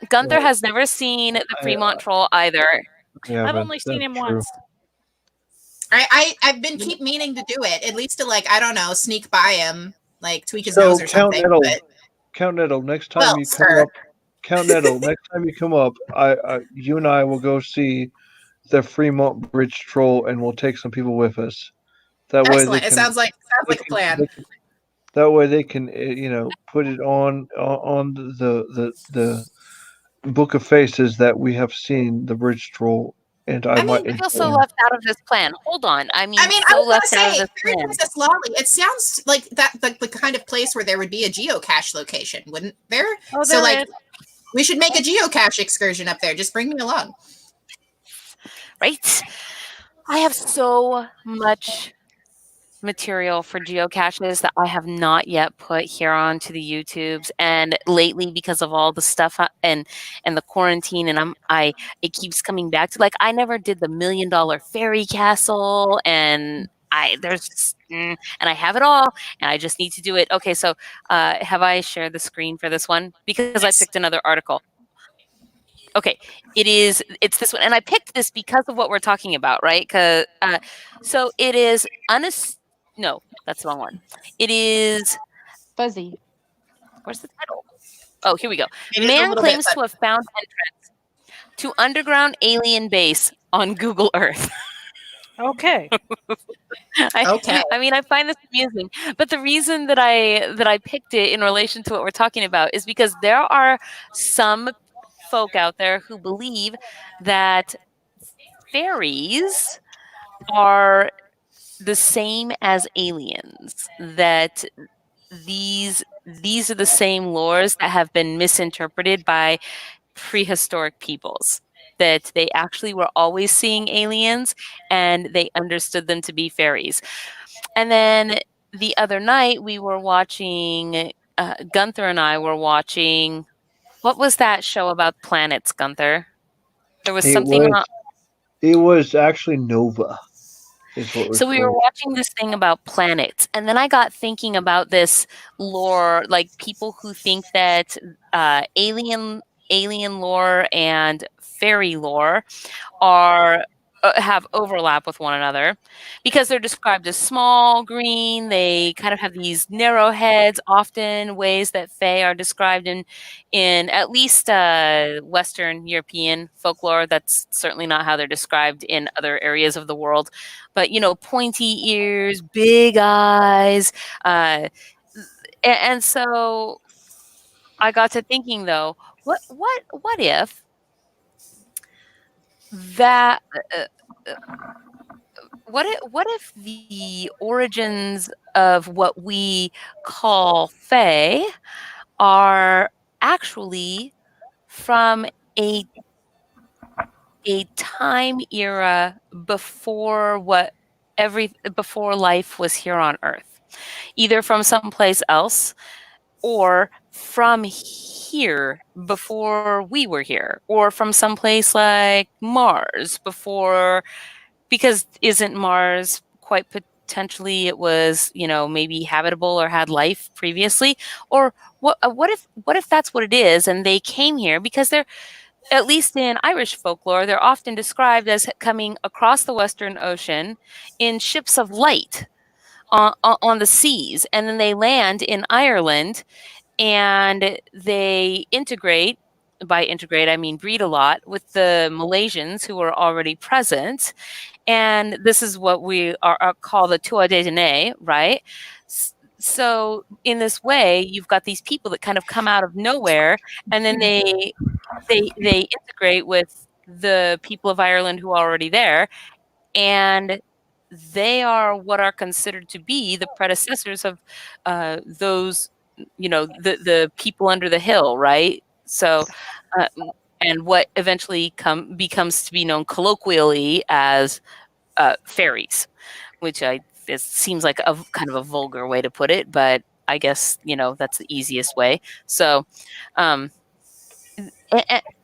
Gunther has never seen the Fremont Troll either. Yeah, I've but only seen that's him true. once. I've been keep meaning to do it, at least to, like, I don't know, sneak by him, like tweak his So nose or Count something. Nettle, But Count Nettle, next time Well, you come sir. up, Count Nettle, next time you come up, you and I will go see the Fremont Bridge Troll, and we'll take some people with us. That way, excellent. It sounds like a plan. That way, they can put it on the Book of Faces that we have seen the Bridge Troll, and I might. I feel so left out of this plan. Hold on. I I so was left gonna out of say, this Fairy plan. Princess Lolly, it sounds like that the kind of place where there would be a geocache location, wouldn't there? Oh, So, there like, is. we should make a geocache excursion up there. Just bring me along. Right? I have so much material for geocaches that I have not yet put here onto the YouTubes, and lately, because of all the stuff and the quarantine, and it keeps coming back to, like, I never did the $1 million fairy castle, and and I have it all, and I just need to do it. Okay, so have I shared the screen for this one? Because I picked another article. Okay, it's this one, and I picked this because of what we're talking about, right? Because so it is no, that's the wrong one. It is Fuzzy. Where's the title? Oh, here we go. It is a Man little claims bit to have found entrance to underground alien base on Google Earth. Okay. Okay. I mean, I find this amusing, but the reason that I picked it in relation to what we're talking about is because there are some folk out there who believe that fairies are the same as aliens, that these are the same lores that have been misinterpreted by prehistoric peoples, that they actually were always seeing aliens and they understood them to be fairies. And then the other night we were watching, Gunther and I were watching, what was that show about planets, Gunther? There was something It was actually Nova. So we were watching this thing about planets, and then I got thinking about this lore, like people who think that alien lore and fairy lore have overlap with one another, because they're described as small, green. They kind of have these narrow heads, often ways that fae are described in at least Western European folklore. That's certainly not how they're described in other areas of the world. But pointy ears, big eyes, and so I got to thinking, though, what if that? What if the origins of what we call fae are actually from a time era before before life was here on Earth, either from someplace else or from here before we were here, or from someplace like Mars before, because isn't Mars quite potentially, it was, maybe habitable or had life previously? Or what if that's what it is, and they came here because they're, at least in Irish folklore, they're often described as coming across the Western Ocean in ships of light on the seas, and then they land in Ireland and they integrate by integrate, I mean breed a lot with the Malaysians who are already present. And this is what we are called the Tua de Dene, right? So in this way, you've got these people that kind of come out of nowhere, and then they integrate with the people of Ireland who are already there, and they are what are considered to be the predecessors of those, the people under the hill, right? So, and what eventually becomes to be known colloquially as fairies, which it seems like a kind of a vulgar way to put it, but I guess that's the easiest way. So,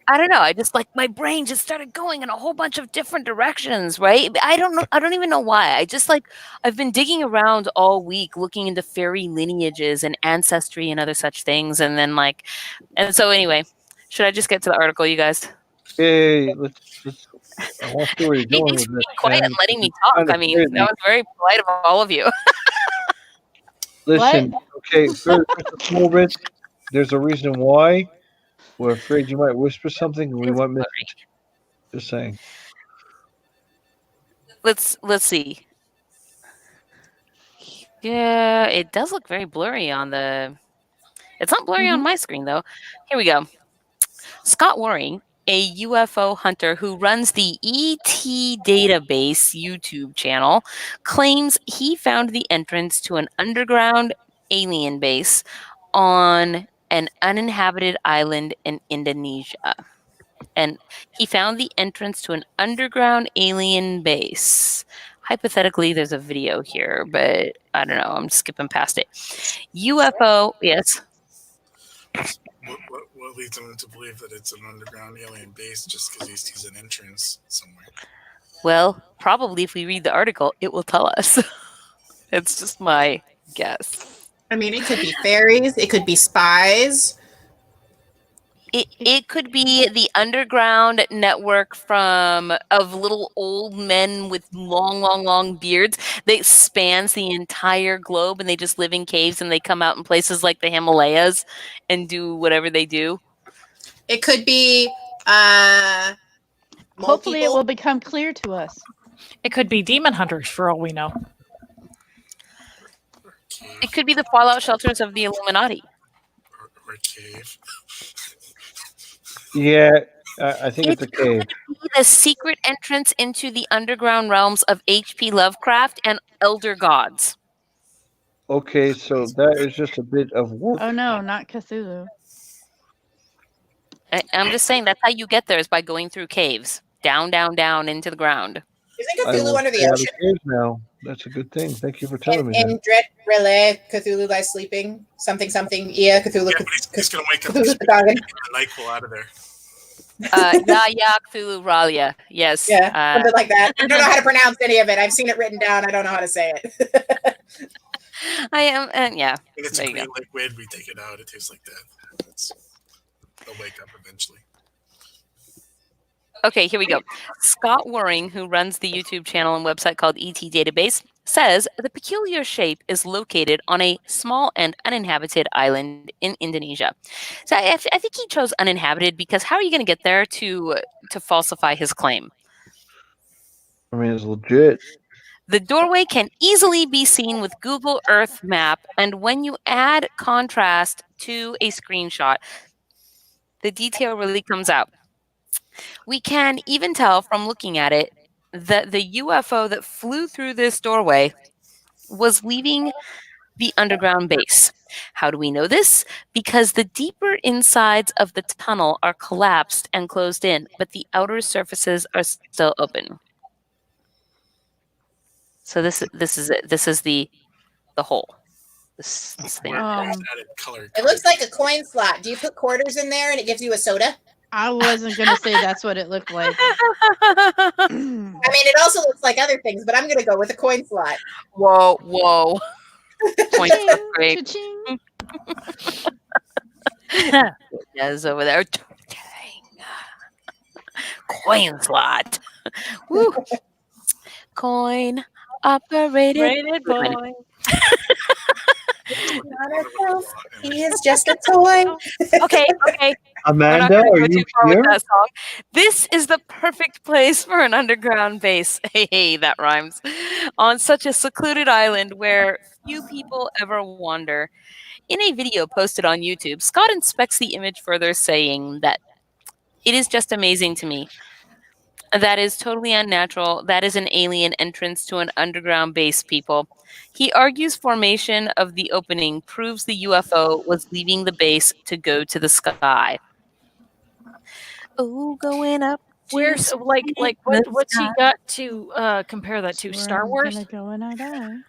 I don't know. I just my brain just started going in a whole bunch of different directions, right? I don't know. I don't even know why. I've been digging around all week looking into fairy lineages and ancestry and other such things. And then and so anyway, should I just get to the article, you guys? Hey, let's I want to see where you're Hey, going thanks with for this. being quiet and letting me talk. Kind of I mean, crazy. that was very polite of all of you. Listen, okay, first of all, there's a reason why we're afraid you might whisper something and we might miss it. Just saying. Let's see. Yeah, it does look very blurry on the. It's not blurry on my screen though. Here we go. Scott Waring, a UFO hunter who runs the ET Database YouTube channel, claims he found the entrance to an underground alien base on an uninhabited island in Indonesia. And he found the entrance to an underground alien base. Hypothetically, there's a video here, but I don't know. I'm skipping past it. UFO, yes. What leads him to believe that it's an underground alien base just because he sees an entrance somewhere? Well, probably if we read the article, it will tell us. It's just my guess. I mean, it could be fairies. It could be spies. It could be the underground network of little old men with long beards that spans the entire globe, and they just live in caves, and they come out in places like the Himalayas and do whatever they do. It could be hopefully it will become clear to us. It could be demon hunters for all we know. It could be the fallout shelters of the Illuminati. Or a cave. Yeah, I think it's a cave. It could be the secret entrance into the underground realms of H.P. Lovecraft and elder gods. Okay, so that is just a bit of work. Oh no, not Cthulhu. I'm just saying that's how you get there, is by going through caves. Down into the ground. Isn't Cthulhu under the ocean? Caves now. That's a good thing. Thank you for telling me. In Dread Relay, Cthulhu lies sleeping. Something. Yeah, Cthulhu. Yeah, but he's going to wake up Cthulhu's and get the NyQuil out of there. Ya Cthulhu Ralia. Yes. Yeah, something like that. I don't know how to pronounce any of it. I've seen it written down. I don't know how to say it. I am, and yeah. When it's a green liquid, we take it out. It tastes like that. They'll wake up eventually. Okay, here we go. Scott Waring, who runs the YouTube channel and website called ET Database, says the peculiar shape is located on a small and uninhabited island in Indonesia. So I think he chose uninhabited because how are you going to get there to falsify his claim? I mean, it's legit. The doorway can easily be seen with Google Earth map, and when you add contrast to a screenshot, the detail really comes out. We can even tell from looking at it that the UFO that flew through this doorway was leaving the underground base. How do we know this? Because the deeper insides of the tunnel are collapsed and closed in, but the outer surfaces are still open. So this is it. This is the hole. This thing. It looks like a coin slot. Do you put quarters in there and it gives you a soda? I wasn't gonna say that's what it looked like. I mean, it also looks like other things, but I'm gonna go with a coin slot. Whoa. Point great. Yes, over there. Coin slot. Woo. Coin operated boy. waterproof. He is just a toy. Okay. Amanda, are you here? That song. This is the perfect place for an underground base. Hey, that rhymes. On such a secluded island where few people ever wander. In a video posted on YouTube, Scott inspects the image further, saying that it is just amazing to me. That is totally unnatural. That is an alien entrance to an underground base, people. He argues formation of the opening proves the UFO was leaving the base to go to the sky. Oh, going up. Where's what's he got to compare that to? Star Wars? Go in our eye.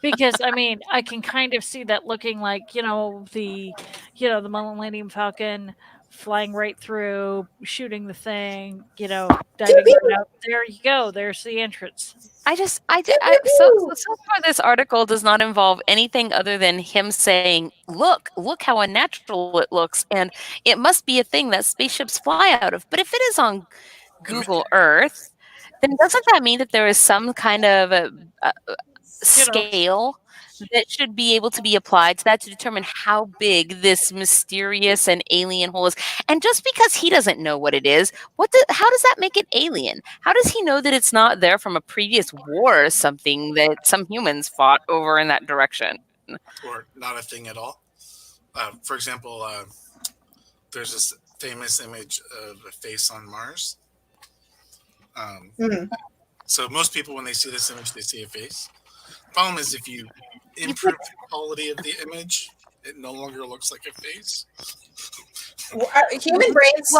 Because I mean, I can kind of see that looking like the Millennium Falcon flying right through, shooting the thing, diving right out. There you go. There's the entrance. So far this article does not involve anything other than him saying, look how unnatural it looks, and it must be a thing that spaceships fly out of. But if it is on Google Earth, then doesn't that mean that there is some kind of scale that should be able to be applied to that to determine how big this mysterious and alien hole is? And just because he doesn't know what it is, how does that make it alien? How does he know that it's not there from a previous war or something that some humans fought over in that direction? Or not a thing at all? For example, there's this famous image of a face on Mars. So most people, when they see this image, they see a face. The problem is if you improve the quality of the image, it no longer looks like a face. Human brains,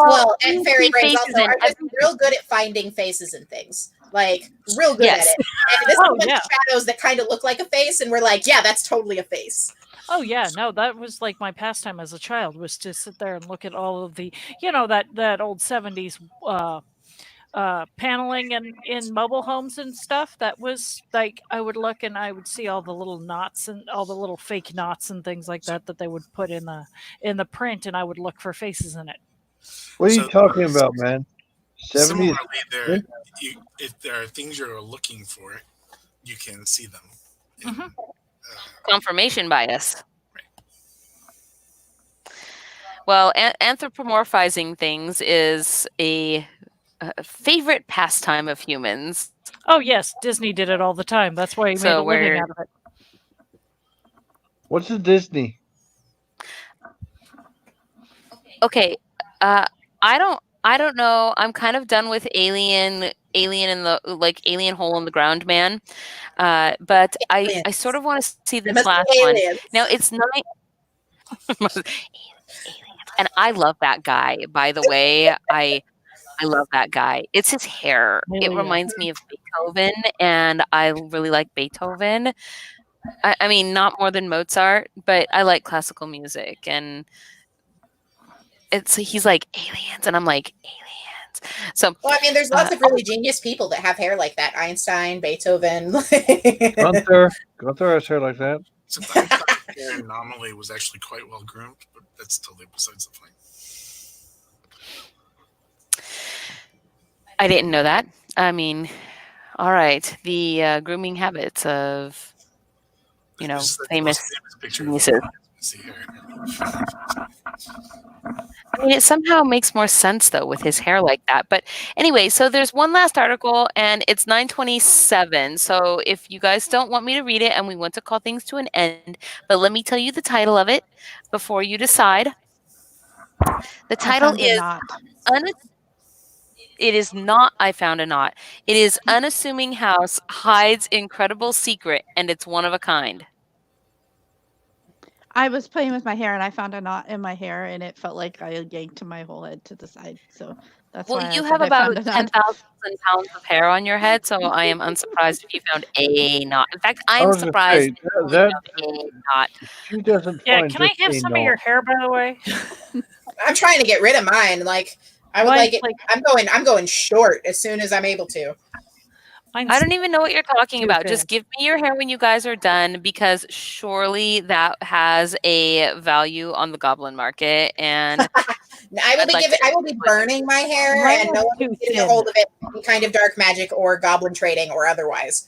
and fairy brains also are just real good at finding faces and things. Like, real good at it. And this is a bunch of shadows that kind of look like a face, and we're like, yeah, that's totally a face. Oh yeah, no, that was like my pastime as a child, was to sit there and look at all of the, that old 70s paneling in mobile homes and stuff. That was like, I would look and I would see all the little knots and all the little fake knots and things like that they would put in the print, and I would look for faces in it. What are you talking about, man? 70s. Similarly, if there are things you're looking for, you can see them. Confirmation bias. Well, anthropomorphizing things is a favorite pastime of humans. Oh yes, Disney did it all the time. That's why he made a living out of it. What's a Disney? Okay, I don't know. I'm kind of done with Alien in the Alien Hole in the Ground Man, but I sort of want to see this last one. Now it's not. And I love that guy, by the way. I love that guy. It's his hair. It reminds me of Beethoven, and I really like Beethoven. I mean, not more than Mozart, but I like classical music, and he's like aliens, and I'm like aliens. So, well, I mean, there's lots of really genius people that have hair like that. Einstein, Beethoven. Gunther has hair like that. So the hair anomaly was actually quite well groomed, but that's totally besides the point. I didn't know that. I mean, all right, the grooming habits of famous geniuses. I mean, it somehow makes more sense though with his hair like that. But anyway, so there's one last article, and it's 9:27. So if you guys don't want me to read it, and we want to call things to an end, but let me tell you the title of it before you decide. The title is It is not I Found a Knot. It is Unassuming House Hides Incredible Secret, and it's one of a kind. I was playing with my hair and I found a knot in my hair, and it felt like I yanked my whole head to the side. So that's why you have about 10,000 pounds of hair on your head, so I am unsurprised if you found a knot. In fact, I'm surprised if you found a knot. She doesn't can I have some of your hair, by the way? I'm trying to get rid of mine. Like, I would like it. I'm going short as soon as I'm able to. I don't even know what you're talking about. Just give me your hair when you guys are done, because surely that has a value on the goblin market. And I will be burning my hair, and no one can get a hold of it. Any kind of dark magic or goblin trading or otherwise.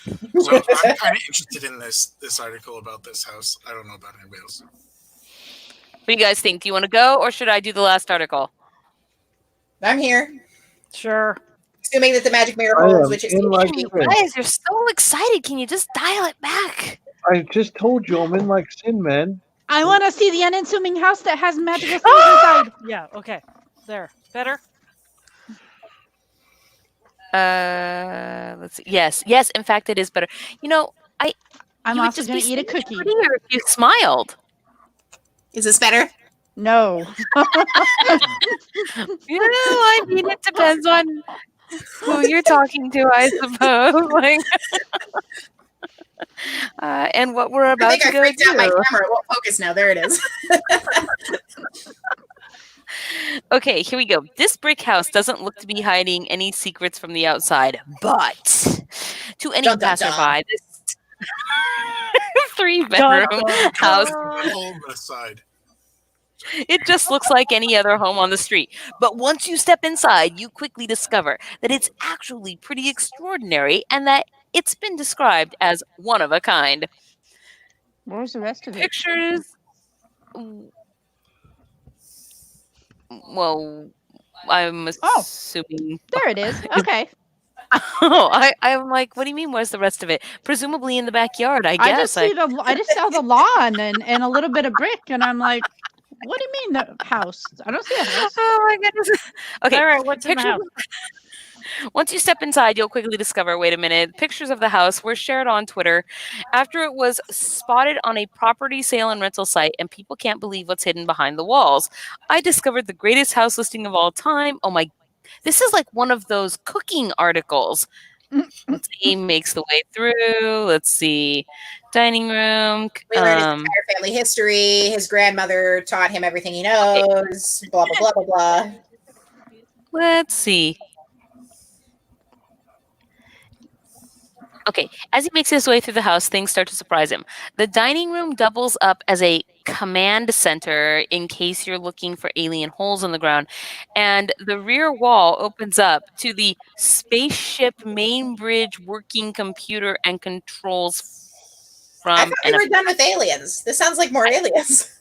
So I'm kind of interested in this article about this house. I don't know about anybody else. What do you guys think? Do you want to go, or should I do the last article? I'm here. Sure. Assuming that the magic mirror holds, which it seems to be. Guys, you're so excited. Can you just dial it back? I just told you I'm in like Sin Man. I want to see the unassuming house that has magical things inside. Yeah. Okay. There. Better. Let's see. Yes. In fact, it is better. You know, I'm you would also just going be to eat a so much cookie. prettier if you smiled. Is this better? No. You know, I mean, it depends on who you're talking to, I suppose. Like, and what we're I about think to I go freaked out my do. camera. It won't focus now. There it is. Okay, here we go. This brick house doesn't look to be hiding any secrets from the outside, but to any Dun, dun, dun. passerby, this 3-bedroom house, Hole on the side. it just looks like any other home on the street. But once you step inside, you quickly discover that it's actually pretty extraordinary and that it's been described as one of a kind. Where's the rest of it? Pictures. Well, I'm assuming. There it is. Okay. I'm like, what do you mean? Where's the rest of it? Presumably in the backyard, I guess. I just saw the lawn and a little bit of brick, and I'm like, what do you mean the house? I don't see a house. Oh my goodness. Okay. All right. What's in the pictures- house? Once you step inside, you'll quickly discover, wait a minute, pictures of the house were shared on Twitter after it was spotted on a property sale and rental site, and people can't believe what's hidden behind the walls. I discovered the greatest house listing of all time. Oh my, this is like one of those cooking articles. Let's see, makes the way through. Let's see, dining room. We learned his entire family history. His grandmother taught him everything he knows. Blah, blah, blah, blah, blah. Let's see. Okay, as he makes his way through the house, things start to surprise him. The dining room doubles up as a command center in case you're looking for alien holes in the ground. And the rear wall opens up to the spaceship main bridge working computer and controls from... I thought we were done with aliens. This sounds like more aliens.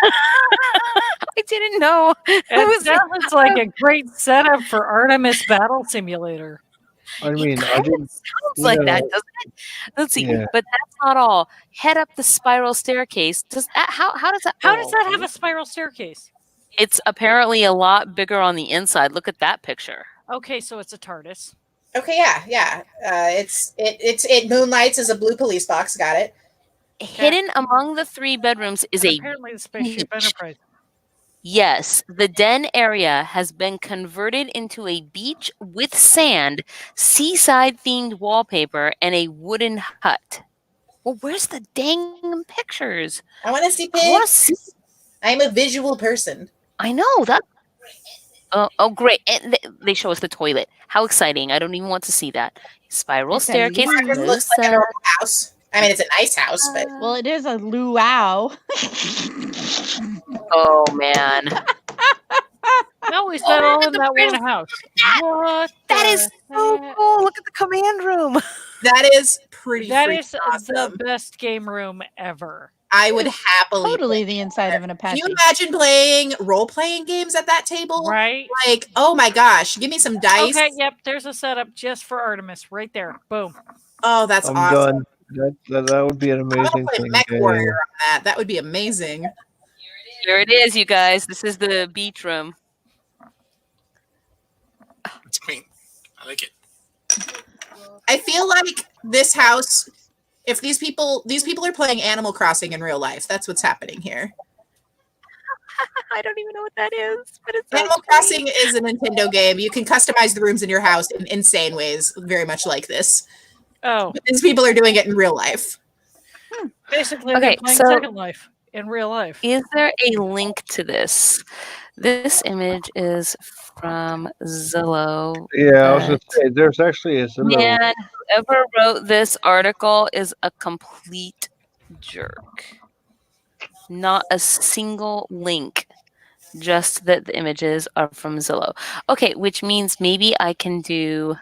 I didn't know. It sounds like a great setup for Artemis Battle Simulator. I mean, I It didn't. sounds like that, doesn't it? Let's see, Yeah. but that's not all. Head up the spiral staircase. Does that, how does that? How does that oh, have a spiral staircase? It's apparently a lot bigger on the inside. Look at that picture. Okay, so it's a TARDIS. Okay, yeah. It moonlights as a blue police box. Got it. Hidden among the 3 bedrooms is a Apparently the Spaceship beach. Enterprise. Yes, the den area has been converted into a beach with sand, seaside-themed wallpaper, and a wooden hut. Well, where's the dang pictures? I want to see I wanna pics. see. I'm a visual person. I know that. Oh, great! And they show us the toilet. How exciting! I don't even want to see that. Spiral It's a staircase. luau. This looks like a normal house. I mean, it's a nice house, but Well, it is a luau. Oh man, No, we said all look in at the that prison. one house. That- What that the is so heck? cool! Look at the command room. that is pretty. That freaking is awesome. the best game room ever. I would happily. Totally the inside of an Can Apache. you imagine playing role-playing games at that table? Right? Like, oh my gosh, give me some dice. Okay, yep, there's a setup just for Artemis right there. Boom. Oh, that's I'm awesome. done. That would be an I'm gonna amazing play thing. Mech Yeah, Warrior on that. That would be amazing. Here it is, you guys. This is the beach room. It's quaint. I like it. I feel like this house, if these people are playing Animal Crossing in real life. That's what's happening here. I don't even know what that is, but it's Animal Crossing is a Nintendo game. You can customize the rooms in your house in insane ways, very much like this. Oh, But these people are doing it in real life. basically Okay, they're playing so- Second Life in real life. Is there a link to this? This image is from Zillow. yeah. I was gonna say there's actually a Zillow. Man, whoever wrote this article is a complete jerk. Not a single link, just that the images are from Zillow. Okay, which means maybe I can do...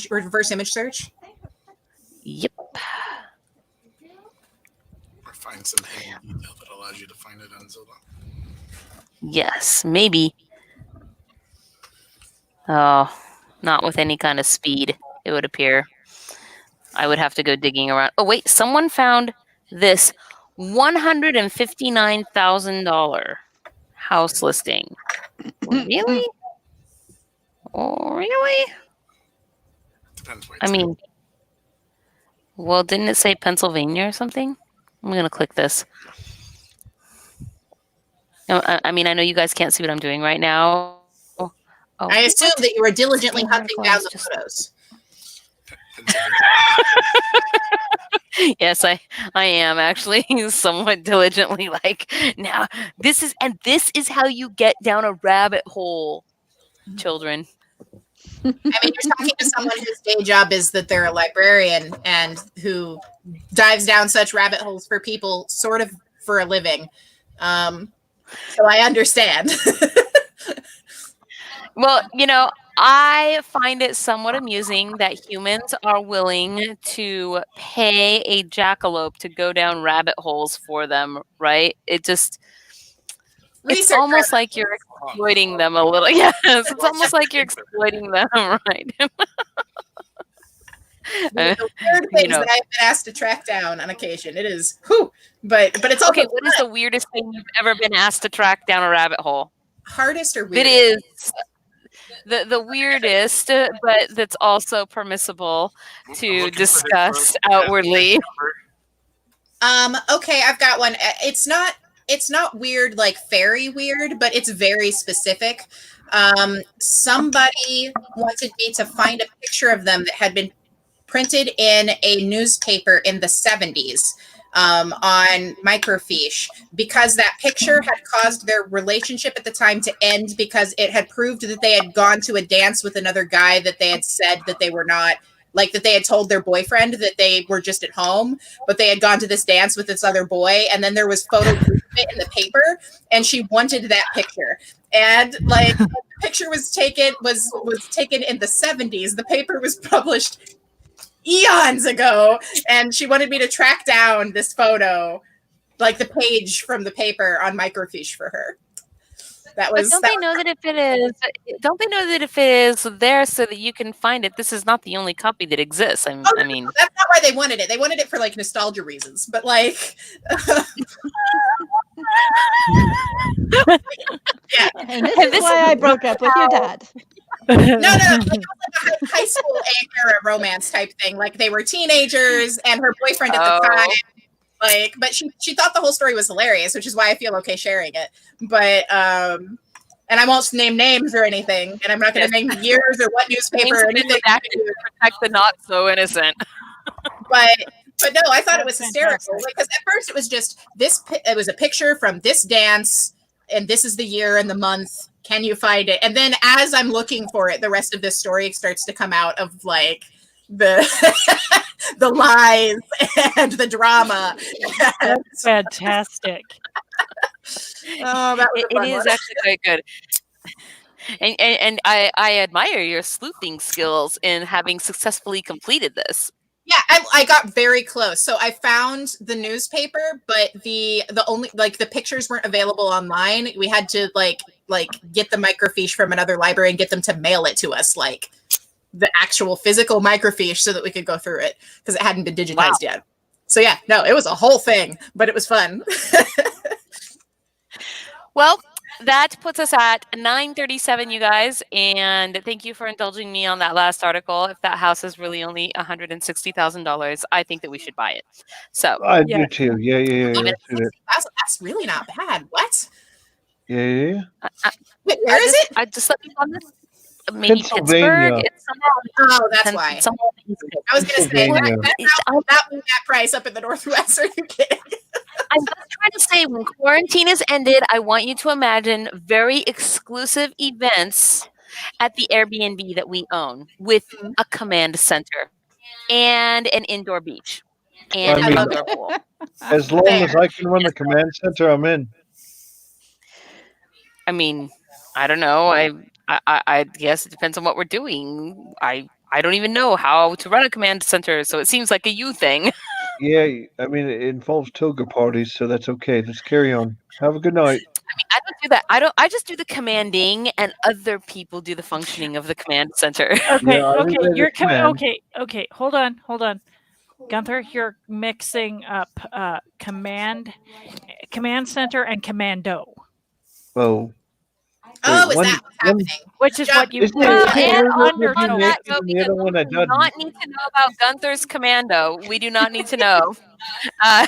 Reverse image search. find some hidden detail that allows you to find it on Zillow. Yes, maybe. Oh, not with any kind of speed, it would appear. I would have to go digging around. Oh, wait, someone found this $159,000 house listing. Really? Oh, really? Depends where I mean, well, didn't it say Pennsylvania or something? I'm going to click this. I mean, I know you guys can't see what I'm doing right now. Oh, I assume that you were diligently Same hunting article, down it's the just- photos. Yes, I am actually somewhat diligently like, now this is how you get down a rabbit hole, children. I mean, you're talking to someone whose day job is that they're a librarian and who dives down such rabbit holes for people sort of for a living. So I understand. Well, I find it somewhat amusing that humans are willing to pay a jackalope to go down rabbit holes for them, right? It's Research almost like you're exploiting them a little. Yes, it's almost like you're exploiting them, right? the weird things that I've been asked to track down on occasion. It is, whew, but it's also okay. What is the weirdest thing you've ever been asked to track down a rabbit hole? Hardest or weirdest? It is the weirdest, but that's also permissible to discuss outwardly. Okay, I've got one. It's not weird like fairy weird, but it's very specific. Somebody wanted me to find a picture of them that had been printed in a newspaper in the 70s on microfiche, because that picture had caused their relationship at the time to end because it had proved that they had gone to a dance with another guy that they had said that they were not, like that they had told their boyfriend that they were just at home, but they had gone to this dance with this other boy, and then there was photo proof of it in the paper, and she wanted that picture. And like the picture was taken in the 70s. The paper was published eons ago, and she wanted me to track down this photo, like the page from the paper on microfiche for her. Don't they know that if it is there so that you can find it? This is not the only copy that exists. I mean, that's not why they wanted it. They wanted it for like nostalgia reasons, but like, yeah. And this is why I broke up with your dad. No, like a high school era romance type thing. Like they were teenagers, and her boyfriend at the time. Like, but she thought the whole story was hilarious, which is why I feel okay sharing it. But and I won't name names or anything, and I'm not going to name years or what newspaper or anything. Protect the not so innocent. But no, I thought it was hysterical because at first it was just this. It was a picture from this dance, and this is the year and the month. Can you find it? And then as I'm looking for it, the rest of this story starts to come out of like the the lies and the drama. That's fantastic. Oh, that was it is actually quite good. And I admire your sleuthing skills in having successfully completed this. Yeah, I got very close. So I found the newspaper, but the only like the pictures weren't available online. We had to like get the microfiche from another library and get them to mail it to us, like the actual physical microfiche, so that we could go through it because it hadn't been digitized yet. So yeah, no, it was a whole thing, but it was fun. Well, that puts us at 9:37, you guys, and thank you for indulging me on that last article. If that house is really only $160,000, I think that we should buy it. So I do too. Yeah. That's really not bad. What? Yeah. Wait, where is it? I just let me on this. Maybe Pennsylvania. Pittsburgh. It's somewhere. Oh, that's why. I was going to say that price up in the Northwest. Are you kidding? I'm just trying to say, when quarantine is ended, I want you to imagine very exclusive events at the Airbnb that we own with a command center and an indoor beach and an outdoor pool. As long as I can run the command center, I'm in. I mean, I don't know. I guess it depends on what we're doing. I don't even know how to run a command center, so it seems like a you thing. Yeah, I mean, it involves toga parties, so that's okay. Let's carry on. Have a good night. I mean, I don't do that. I just do the commanding, and other people do the functioning of the command center. Okay, Yeah, I okay, relay the you're command. okay. Hold on. Gunther, you're mixing up command center and commando, Oh. Oh, Wait, is that what's happening? which is Job. what you Isn't do it And one on that you that make note, and the other one that we do doesn't? not need to know about Gunther's commando. We do not need to know. Uh,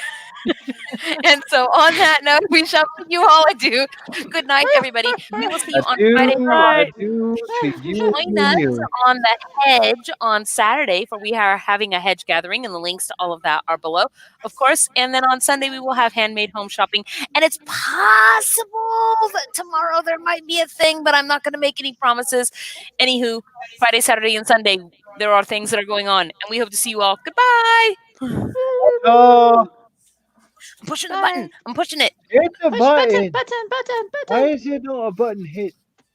and so on that note, we shall bid you all adieu. Good night, everybody. We will see you on Friday. Adieu to you Join and us you. on the hedge on Saturday, for we are having a hedge gathering, and the links to all of that are below, of course. And then on Sunday, we will have handmade home shopping. And it's possible that tomorrow there might be a thing, but I'm not going to make any promises. Anywho, Friday, Saturday, and Sunday, there are things that are going on, and we hope to see you all. Goodbye. I'm pushing the button. I'm pushing it. Hit the Push button. button. Why is there not a button hit?